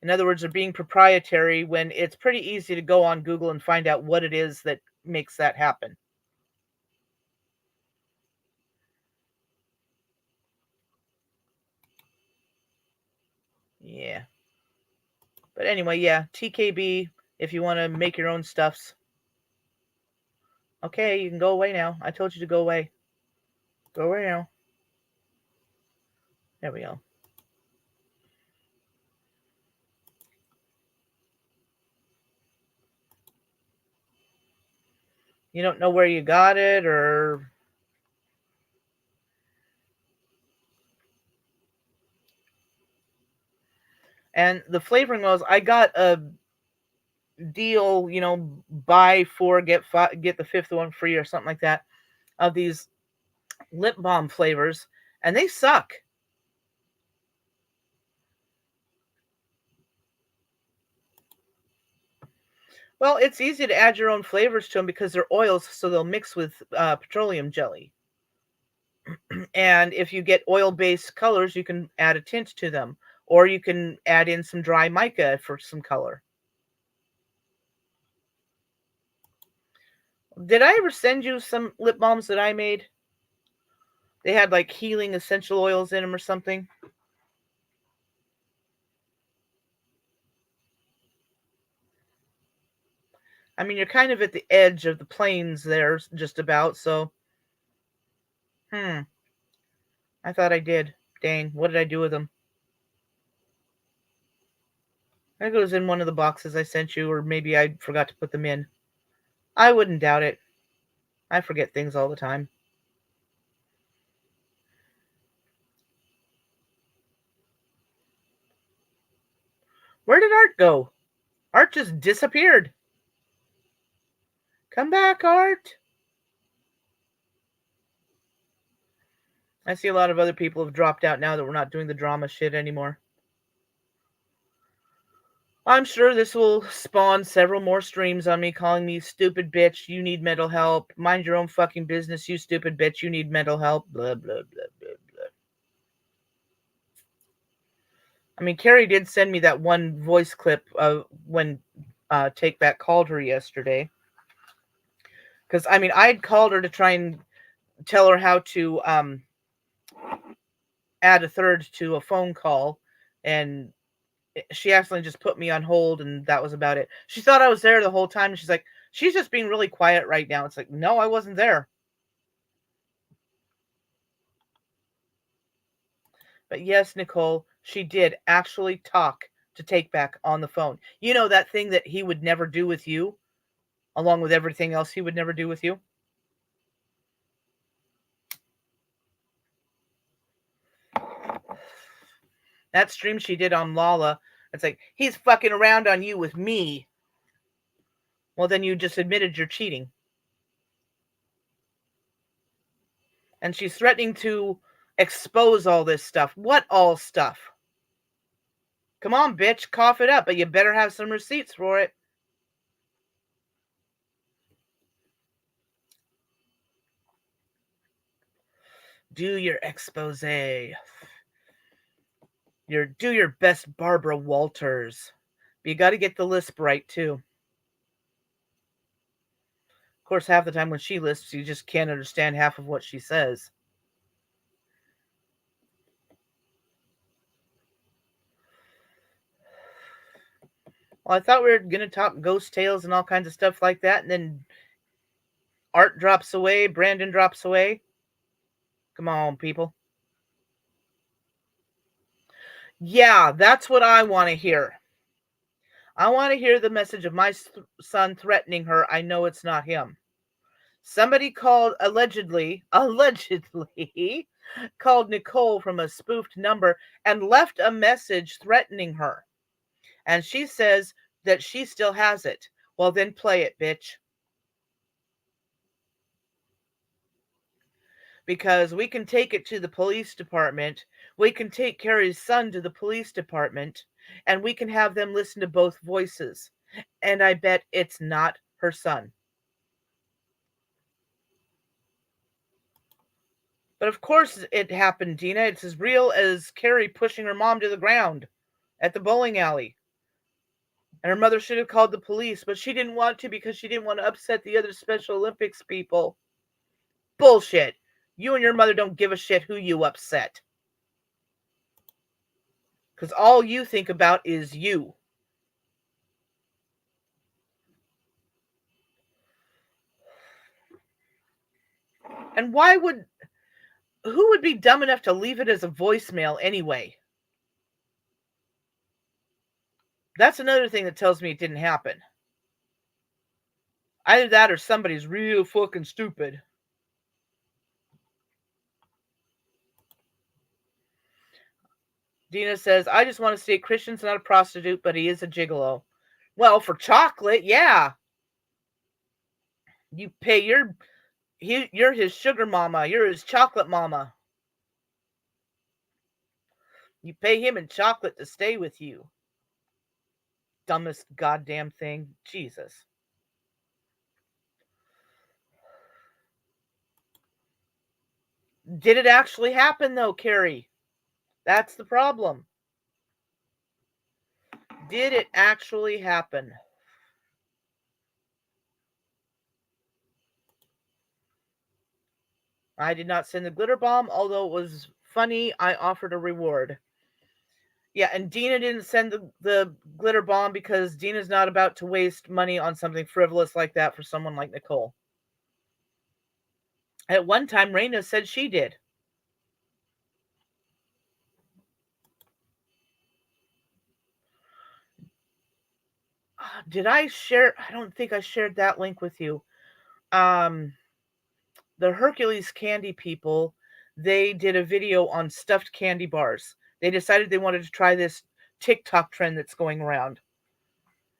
In other words, they're being proprietary when it's pretty easy to go on Google and find out what it is that makes that happen. Yeah. But anyway, yeah, TKB if you want to make your own stuffs. Okay, you can go away now. I told you to go away. Go away now. There we go. You don't know where you got it, or And the flavoring was, I got a deal, buy 4 get the 5th one free or something like that, of these lip balm flavors, and they suck. Well, it's easy to add your own flavors to them because they're oils, so they'll mix with petroleum jelly. And if you get oil-based colors, you can add a tint to them, or you can add in some dry mica for some color. Did I ever send you some lip balms that I made? They had like healing essential oils in them or something. I mean, you're kind of at the edge of the plains there, just about, so. I thought I did. Dang, what did I do with them? I think it was in one of the boxes I sent you, or maybe I forgot to put them in. I wouldn't doubt it. I forget things all the time. Where did Art go? Art just disappeared. Come back, Art. I see a lot of other people have dropped out now that we're not doing the drama shit anymore. I'm sure this will spawn several more streams on me calling me stupid bitch, you need mental help, mind your own fucking business, you stupid bitch, you need mental help, blah, blah, blah, blah, blah. I mean, Carrie did send me that one voice clip of when Take Back called her yesterday. Because, I mean, I'd called her to try and tell her how to add a third to a phone call, and she accidentally just put me on hold, and that was about it. She thought I was there the whole time, and she's like, she's just being really quiet right now. It's like, no, I wasn't there. But yes, Nicole, she did actually talk to Take Back on the phone. You know that thing that he would never do with you, along with everything else he would never do with you? That stream she did on Lala, it's like, he's fucking around on you with me. Well, then you just admitted you're cheating. And she's threatening to expose all this stuff. What all stuff? Come on, bitch, cough it up, but you better have some receipts for it. Do your expose. Do your best Barbara Walters. But you got to get the lisp right, too. Of course, half the time when she lisps, you just can't understand half of what she says. Well, I thought we were going to talk ghost tales and all kinds of stuff like that, and then Art drops away, Brandon drops away. Come on, people. Yeah, that's what I want to hear. I want to hear the message of my son threatening her. I know it's not him. Somebody called, allegedly, called Nicole from a spoofed number and left a message threatening her. And she says that she still has it. Well, then play it, bitch. Because we can take it to the police department. We can take Carrie's son to the police department, and we can have them listen to both voices. And I bet it's not her son. But of course it happened, Dina. It's as real as Carrie pushing her mom to the ground at the bowling alley. And her mother should have called the police, but she didn't want to because she didn't want to upset the other Special Olympics people. Bullshit. You and your mother don't give a shit who you upset. Because all you think about is you. And who would be dumb enough to leave it as a voicemail anyway? That's another thing that tells me it didn't happen. Either that or somebody's real fucking stupid. Dina says, I just want to state Christian's not a prostitute, but he is a gigolo. Well, for chocolate, yeah. You pay you're his sugar mama. You're his chocolate mama. You pay him in chocolate to stay with you. Dumbest goddamn thing. Jesus. Did it actually happen, though, Carrie? That's the problem. Did it actually happen? I did not send the glitter bomb, although it was funny. I offered a reward. Yeah, and Dina didn't send the glitter bomb because Dina's not about to waste money on something frivolous like that for someone like Nicole. At one time, Raina said she did. Did I share? I don't think I shared that link with you. The Hercules candy people, they did a video on stuffed candy bars. They decided they wanted to try this TikTok trend that's going around.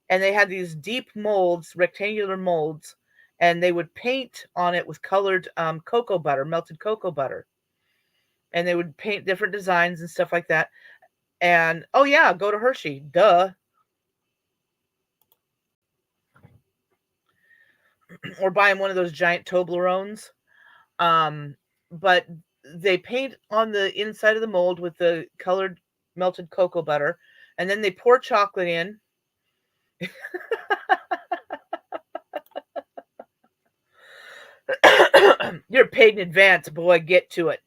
And they had these deep molds, rectangular molds, and they would paint on it with colored cocoa butter, melted cocoa butter. And they would paint different designs and stuff like that. And, oh yeah, go to Hershey. Duh. Or buy them one of those giant Toblerones. But they paint on the inside of the mold with the colored melted cocoa butter. And then they pour chocolate in. You're paid in advance, boy. Get to it.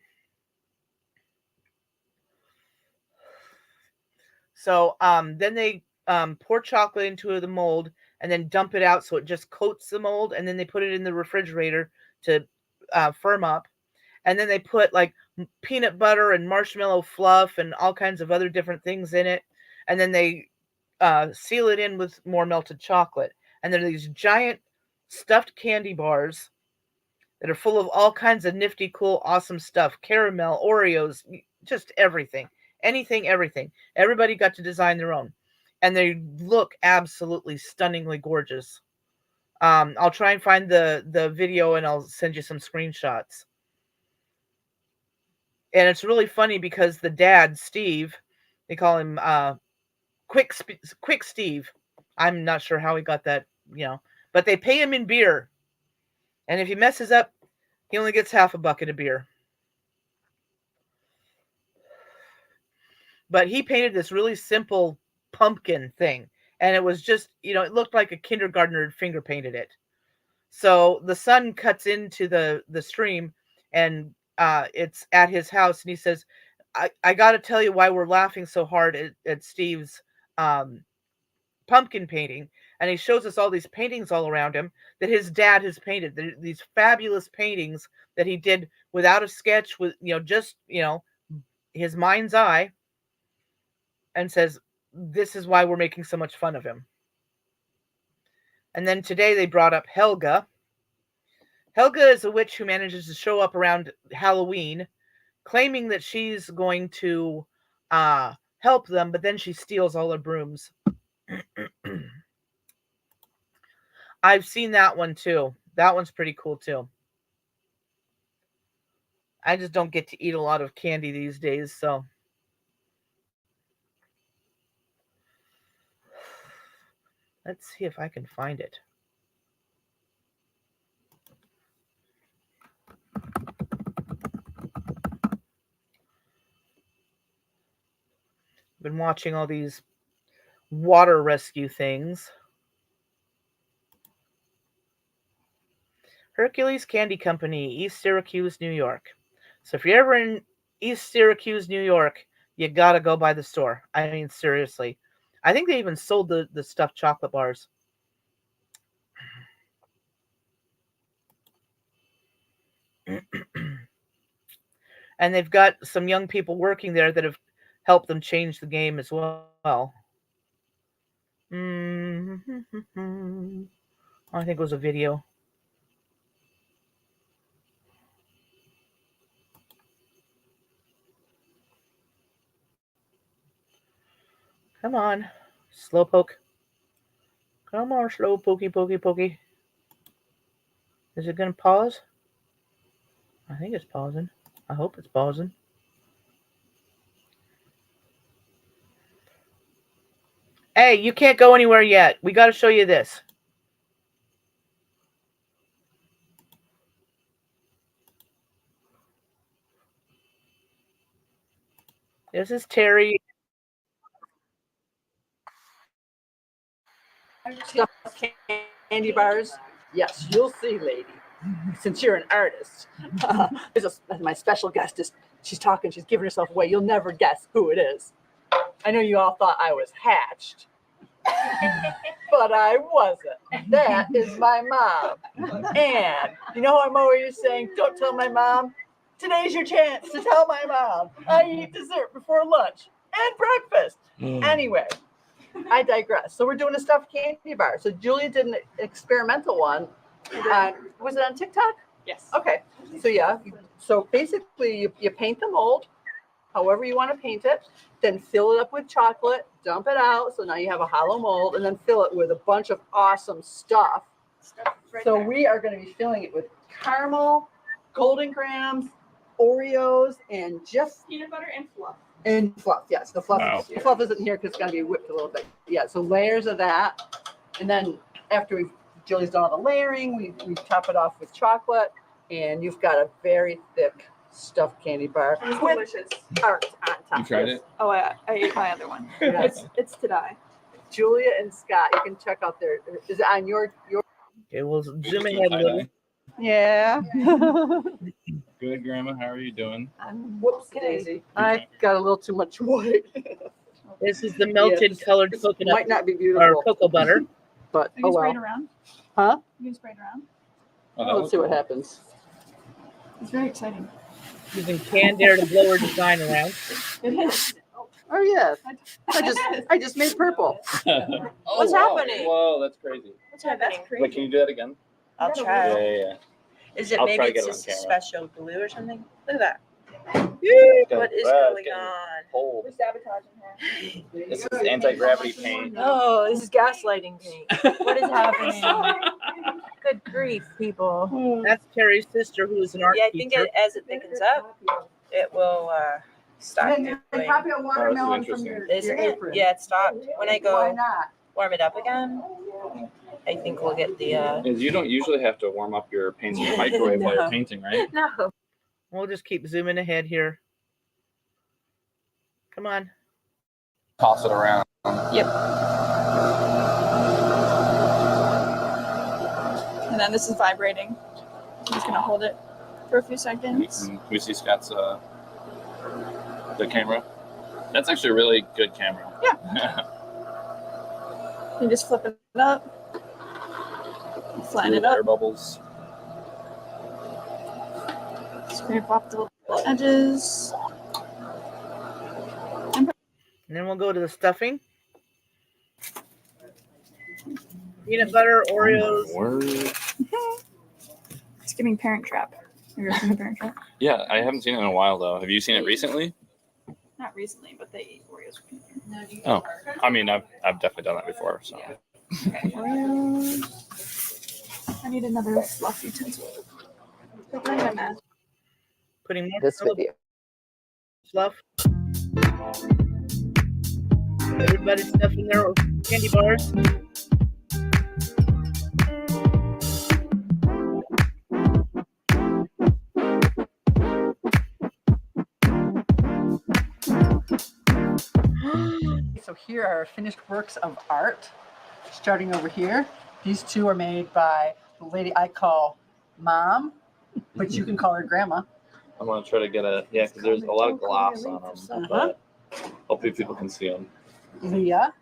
So then they pour chocolate into the mold and then dump it out so it just coats the mold. And then they put it in the refrigerator to firm up. And then they put like peanut butter and marshmallow fluff and all kinds of other different things in it. And then they seal it in with more melted chocolate. And there are these giant stuffed candy bars that are full of all kinds of nifty, cool, awesome stuff. Caramel, Oreos, just everything. Anything, everything. Everybody got to design their own. And they look absolutely stunningly gorgeous. I'll try and find the video and I'll send you some screenshots. And it's really funny because the dad, Steve, they call him Quick Steve. I'm not sure how he got that, but they pay him in beer. And if he messes up, he only gets half a bucket of beer. But he painted this really simple pumpkin thing. And it was just, it looked like a kindergartner had finger painted it. So the son cuts into the stream and it's at his house. And he says, I got to tell you why we're laughing so hard at Steve's pumpkin painting. And he shows us all these paintings all around him that his dad has painted. These fabulous paintings that he did without a sketch, with just his mind's eye, and says, this is why we're making so much fun of him. And then today they brought up Helga. Helga is a witch who manages to show up around Halloween, claiming that she's going to help them, but then she steals all their brooms. I've seen that one too. That one's pretty cool too. I just don't get to eat a lot of candy these days, so. Let's see if I can find it. Been watching all these water rescue things. Hercules Candy Company, East Syracuse, New York. So if you're ever in East Syracuse, New York, you gotta go by the store. I mean, seriously. I think they even sold the stuffed chocolate bars. And they've got some young people working there that have helped them change the game as well. I think it was a video. Come on. Slow poke. Come on, slow pokey, pokey, pokey. Is it going to pause? I think it's pausing. I hope it's pausing. Hey, you can't go anywhere yet. We got to show you this. This is Terry. Stuffed candy bars. Yes, you'll see, lady. Since you're an artist, my special guest is. She's talking. She's giving herself away. You'll never guess who it is. I know you all thought I was hatched, but I wasn't. That is my mom. And you know I'm always saying, don't tell my mom. Today's your chance to tell my mom. I eat dessert before lunch and breakfast. Anyway, I digress. So we're doing a stuffed candy bar. So Julia did an experimental one. Was it on TikTok? Yes. Okay. So yeah. So basically, you paint the mold, however you want to paint it. Then fill it up with chocolate. Dump it out. So now you have a hollow mold, and then fill it with a bunch of awesome stuff. So we are going to be filling it with caramel, golden grams, Oreos, and just Peanut butter and fluff. and fluff. Yes, the fluff. Wow. The fluff isn't here because it's going to be whipped a little bit. Yeah. So layers of that, and then after Julie's done all the layering, we top it off with chocolate, and you've got a very thick stuffed candy bar It's with delicious. art on top. You tried it? Oh, I ate my other one. Yes. It's to die. Julia and Scott, you can check out their. Is it on your? Okay, we'll zoom ahead a little. Yeah. Good, Grandma. How are you doing? Whoops, Daisy. I got a little too much white. This is the melted colored coconut Might not be or beautiful, cocoa butter. but You oh can spray well. it around. Huh? You can spray it around. Oh, that Let's looks see what cool. happens. It's very exciting. Using canned air to blow her design around. It is. Oh yes. I just made purple. Oh, What's wow. happening? Whoa, that's crazy. What's happening? Wait, can you do that again? I'll Yeah, try. yeah, yeah. Is it I'll maybe try to it's get it just on a camera. special glue or something? Look at that. It's What is getting- going on? Cold. We're sabotaging her. This is anti-gravity paint. Oh, this is gaslighting paint. What is happening? Good grief, people. That's Terry's sister, who is an art Yeah, I think teacher. as it thickens up, it will stop And doing. then copy a watermelon from interesting. your Isn't it? apron. Yeah, it stopped. When I Why go not? warm it up again, I think we'll get the. Is you don't usually have to warm up your paints in the microwave while you're No. painting, right? No. We'll just keep zooming ahead here. Come on. Toss it around. And then this is vibrating. I'm just gonna hold it for a few seconds. Can we see Scott's the camera? That's actually a really good camera. Yeah. You just flip it up, flatten it Air up, bubbles. scrape off the little edges. And then we'll go to the stuffing. Peanut butter, Oreos. Word. It's giving Parent Trap. Have you ever seen Parent Trap? Yeah, I haven't seen it in a while though. Have you seen it recently? Not recently, but they eat Oreos with peanut butter. Oh, I mean, I've definitely done that before. So Okay, Oreos. I need another fluff utensil. Put that in my mouth. Putting more This video. fluff. Everybody's stuffing their candy bars. So here are finished works of art. Starting over here, these two are made by the lady I call Mom, but you can call her Grandma. I'm gonna try to get because there's a lot of gloss on them, but hopefully people can see them. Leah.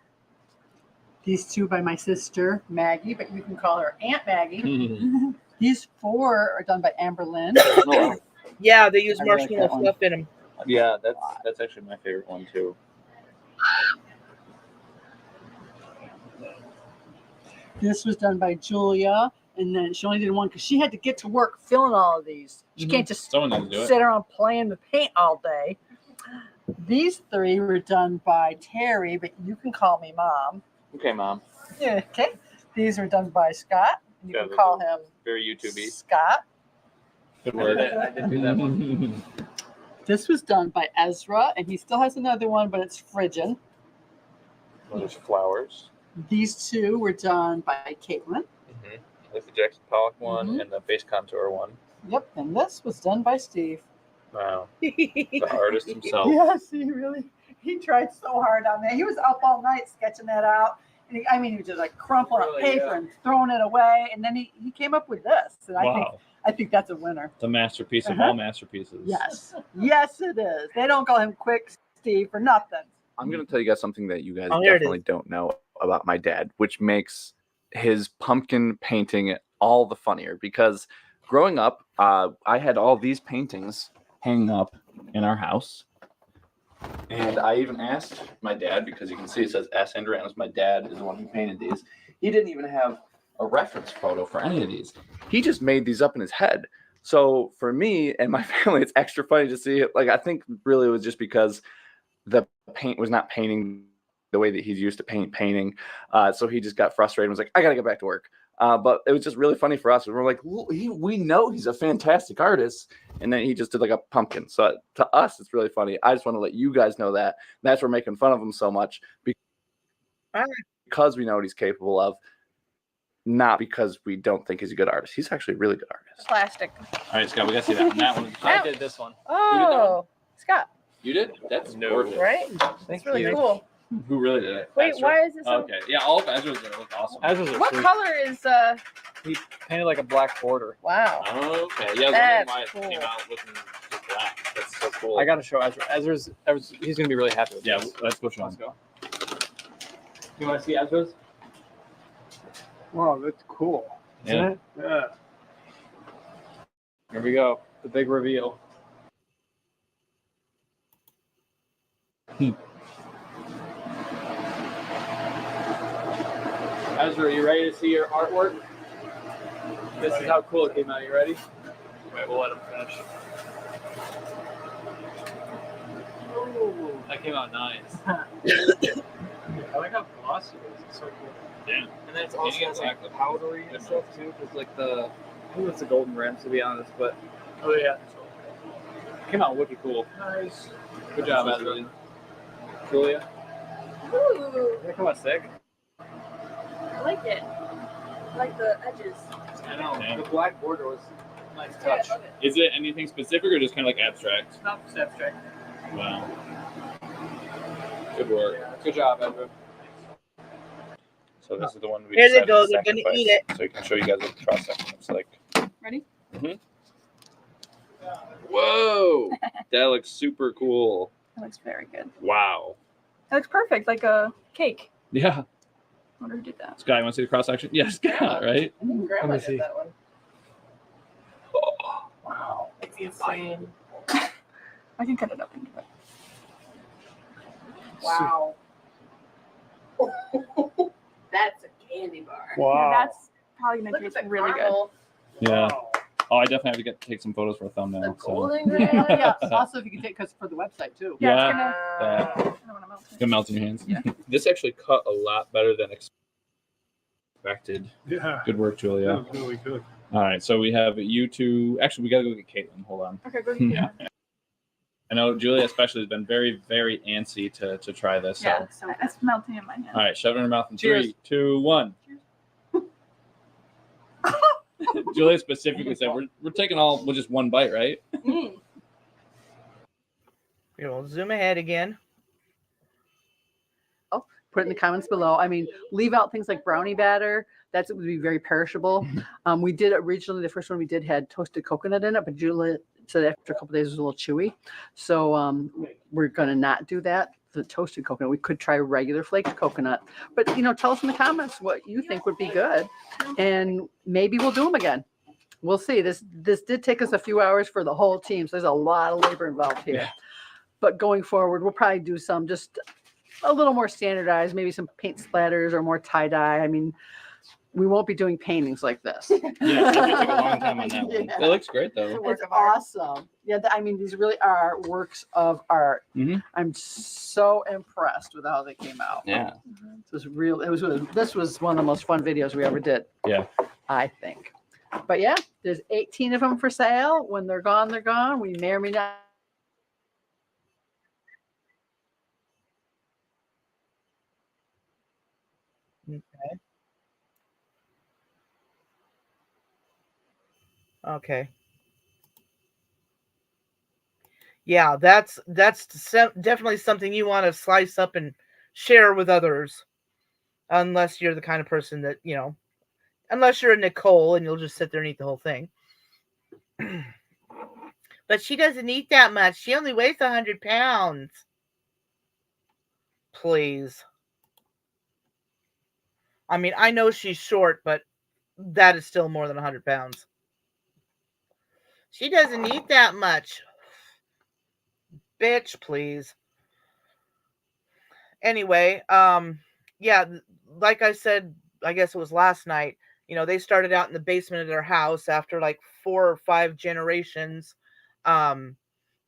These two by my sister Maggie, but you can call her Aunt Maggie. These four are done by Amber Lynn. Oh, wow. Yeah, they use I like marshmallow that one. fluff in them. Yeah, that's actually my favorite one too. This was done by Julia, and then she only did one because she had to get to work filling all of these. She can't just Someone needs to do it. sit around playing with paint all day. These 3 were done by Terry, but you can call me Mom. Okay, Mom. Yeah, okay. These were done by Scott. And you Yeah, can those call are him very YouTube-y. Scott. Good word. I did do that one. This was done by Ezra, and he still has another one, but it's Phrygian. There's flowers. These 2 were done by Caitlin. Mm-hmm. There's the Jackson Pollock one and the face contour one. Yep, and this was done by Steve. Wow. The artist himself. Yes, he tried so hard on that. He was up all night sketching that out. And he was just like crumpling up paper and throwing it away. And then he came up with this. And I think that's a winner. The masterpiece of all masterpieces. Yes. Yes, it is. They don't call him Quick Steve for nothing. I'm going to tell you guys something that you guys here it definitely don't know about my dad, which makes his pumpkin painting all the funnier. Because growing up, I had all these paintings hanging up in our house. And I even asked my dad, because you can see it says S. Andrianos. My dad is the one who painted these. He didn't even have a reference photo for any of these. He just made these up in his head. So for me and my family, it's extra funny to see it. Like, I think really it was just because the paint was not painting the way that he's used to painting. So he just got frustrated and was like, I got to get back to work. But it was just really funny for us. We're like, we know he's a fantastic artist. And then he just did like a pumpkin. So to us, it's really funny. I just want to let you guys know that. That's why we're making fun of him so much. Because we know what he's capable of. Not because we don't think he's a good artist. He's actually a really good artist. Plastic. All right, Scott, we got to see that one. That one. I did this one. Oh, Scott. You did? That's gorgeous. Right? That's really cool. Who really did it? Wait, Ezra? why is this? Okay, yeah, all of Ezra's there look awesome. Ezra's are What sweet. color is? He painted like a black border. Wow. Okay, yeah, I was That's wondering why cool. it came out looking just black. That's so cool. I got to show Ezra. Ezra's he's gonna be really happy with Yeah, this. let's go show him. Let's go. You want to see Ezra's? Wow, that's cool. Isn't Yeah. it? Yeah. Here we go. The big reveal. Ezra, are you ready to see your artwork? This is how cool it came out. You ready? Wait, we'll let him finish. Ooh, that came out nice. I like how glossy it is. It's so cool. Yeah. And then it's also like powdery and stuff too. Because like I think it's the golden rims to be honest, but oh yeah, it came out wicked cool. Nice. Good job, Ezra. Julia. Ooh, Did that come out sick? I like it. I like the edges. I know. Yeah. The black border was a nice Yeah, I touch. love it. Is it anything specific or just kind of like abstract? It's not just abstract. Wow. Good work. Good job, Ezra. So this is the one we Here they decided go, to they're gonna sacrifice. eat it. So I can show you guys what the cross section looks like. Ready? Whoa! That looks super cool. That looks very good. Wow. That looks perfect, like a cake. Yeah. I wonder who did that. Scott, you want to see the cross section? Yes, Scott, right? I think Grandma Let me did see. that one. Oh, wow. It's insane. I can cut it up into it. Wow. That's a candy bar. Wow. Yeah, that's probably gonna Look at taste the really good. caramel. Yeah. Oh, I definitely have to take some photos for a thumbnail. So. Golden graham. Yeah. Also, if you can take because for the website too. Yeah, Yeah. it's gonna. Yeah. I don't want to melt It's it. gonna melt in your hands. Yeah. This actually cut a lot better than expected. Yeah. Good work, That Julia. was really good. All right, so we have you two. Actually, we gotta go get Caitlin. Hold on. Okay, go get Yeah. I know Julia especially has been very, very antsy to try this. So. Yeah, so it's melting in my hand. All right, shove it in her mouth in Cheers. 3, 2, 1. Julia specifically said we're taking all with just one bite, right? Mm. Here, we'll zoom ahead again. Put it in the comments below. I mean, leave out things like brownie batter. That would be very perishable. We did originally, the first one we did had toasted coconut in it, but Julia said after a couple days it was a little chewy. So we're going to not do that. The toasted coconut. We could try regular flaked coconut. But, tell us in the comments what you think would be good. And maybe we'll do them again. We'll see. This did take us a few hours for the whole team. So there's a lot of labor involved here. Yeah. But going forward, we'll probably do some just a little more standardized, maybe some paint splatters or more tie-dye. I mean, we won't be doing paintings like this. Yeah, I took a long time on that one. Yeah. It looks great though. It's awesome. Yeah, I mean, these really are works of art. I'm so impressed with how they came out. Yeah. This was real. This was one of the most fun videos we ever did. Yeah. I think. But yeah, there's 18 of them for sale. When they're gone, they're gone. We may or may not. Okay. Okay. Yeah, that's definitely something you want to slice up and share with others. Unless you're the kind of person that, unless you're a Nicole and you'll just sit there and eat the whole thing. But she doesn't eat that much. She only weighs 100 pounds. Please. I mean, I know she's short, but that is still more than 100 pounds. She doesn't eat that much. Bitch, please. Anyway, yeah, like I said, I guess it was last night, they started out in the basement of their house after like 4 or 5 generations. And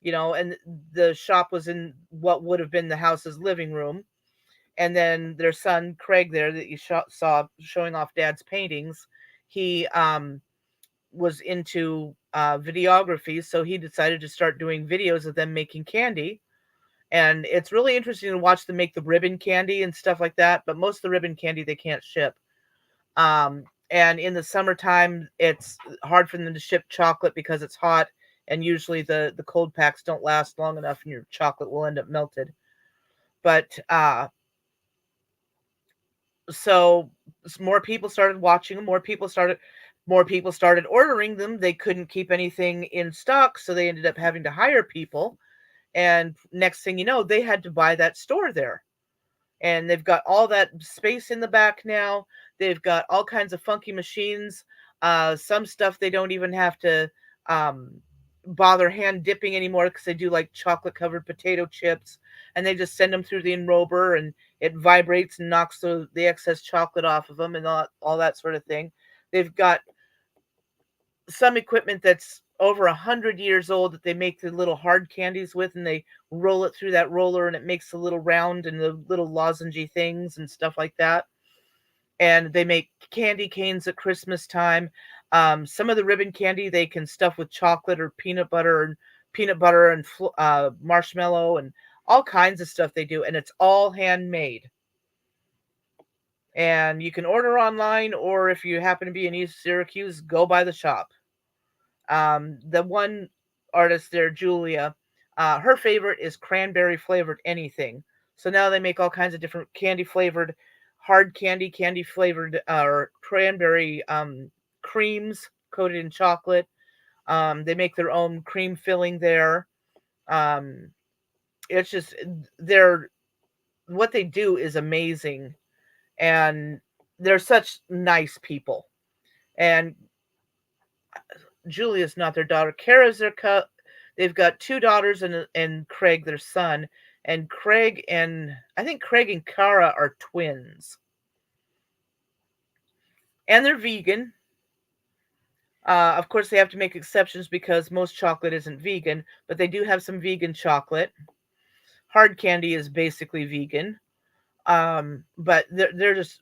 the shop was in what would have been the house's living room. And then their son, Craig, there that you saw showing off Dad's paintings, he was into videography. So he decided to start doing videos of them making candy. And it's really interesting to watch them make the ribbon candy and stuff like that. But most of the ribbon candy they can't ship. And in the summertime, it's hard for them to ship chocolate because it's hot. And usually the cold packs don't last long enough and your chocolate will end up melted. But so more people started watching them. More people started ordering them. They couldn't keep anything in stock. So they ended up having to hire people. And next thing you know, they had to buy that store there. And they've got all that space in the back now. They've got all kinds of funky machines. Some stuff they don't even have to bother hand dipping anymore because they do like chocolate covered potato chips. And they just send them through the enrober and it vibrates and knocks the excess chocolate off of them and all that sort of thing. They've got some equipment that's over 100 years old that they make the little hard candies with, and they roll it through that roller and it makes a little round and the little lozengey things and stuff like that. And they make candy canes at Christmas time. Some of the ribbon candy they can stuff with chocolate or peanut butter and marshmallow and all kinds of stuff they do, and it's all handmade. And you can order online, or if you happen to be in East Syracuse, go by the shop. The one artist there, Julia, her favorite is cranberry flavored anything. So now they make all kinds of different candy flavored, hard candy flavored, or cranberry creams coated in chocolate. They make their own cream filling there. It's just what they do is amazing, and they're such nice people. And Julia's not their daughter. Kara's their they've got 2 daughters and Craig, their son. And I think Craig and Kara are twins. And they're vegan. Of course, they have to make exceptions because most chocolate isn't vegan, but they do have some vegan chocolate. Hard candy is basically vegan. But they're just,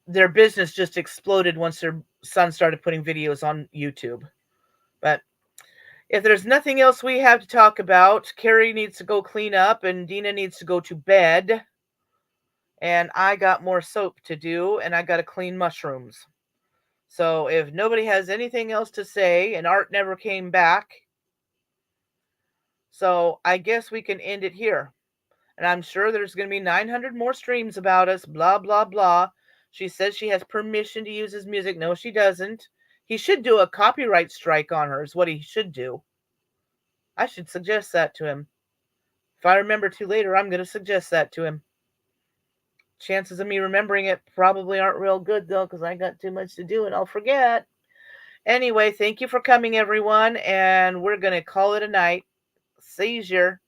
their business just exploded once their son started putting videos on YouTube. But if there's nothing else we have to talk about, Carrie needs to go clean up and Dina needs to go to bed. And I got more soap to do and I got to clean mushrooms. So if nobody has anything else to say, and Art never came back, so I guess we can end it here. And I'm sure there's going to be 900 more streams about us, blah, blah, blah. She says she has permission to use his music. No, she doesn't. He should do a copyright strike on her is what he should do. I should suggest that to him. If I remember to later, I'm going to suggest that to him. Chances of me remembering it probably aren't real good, though, because I got too much to do and I'll forget. Anyway, thank you for coming, everyone, and we're going to call it a night. Seizure.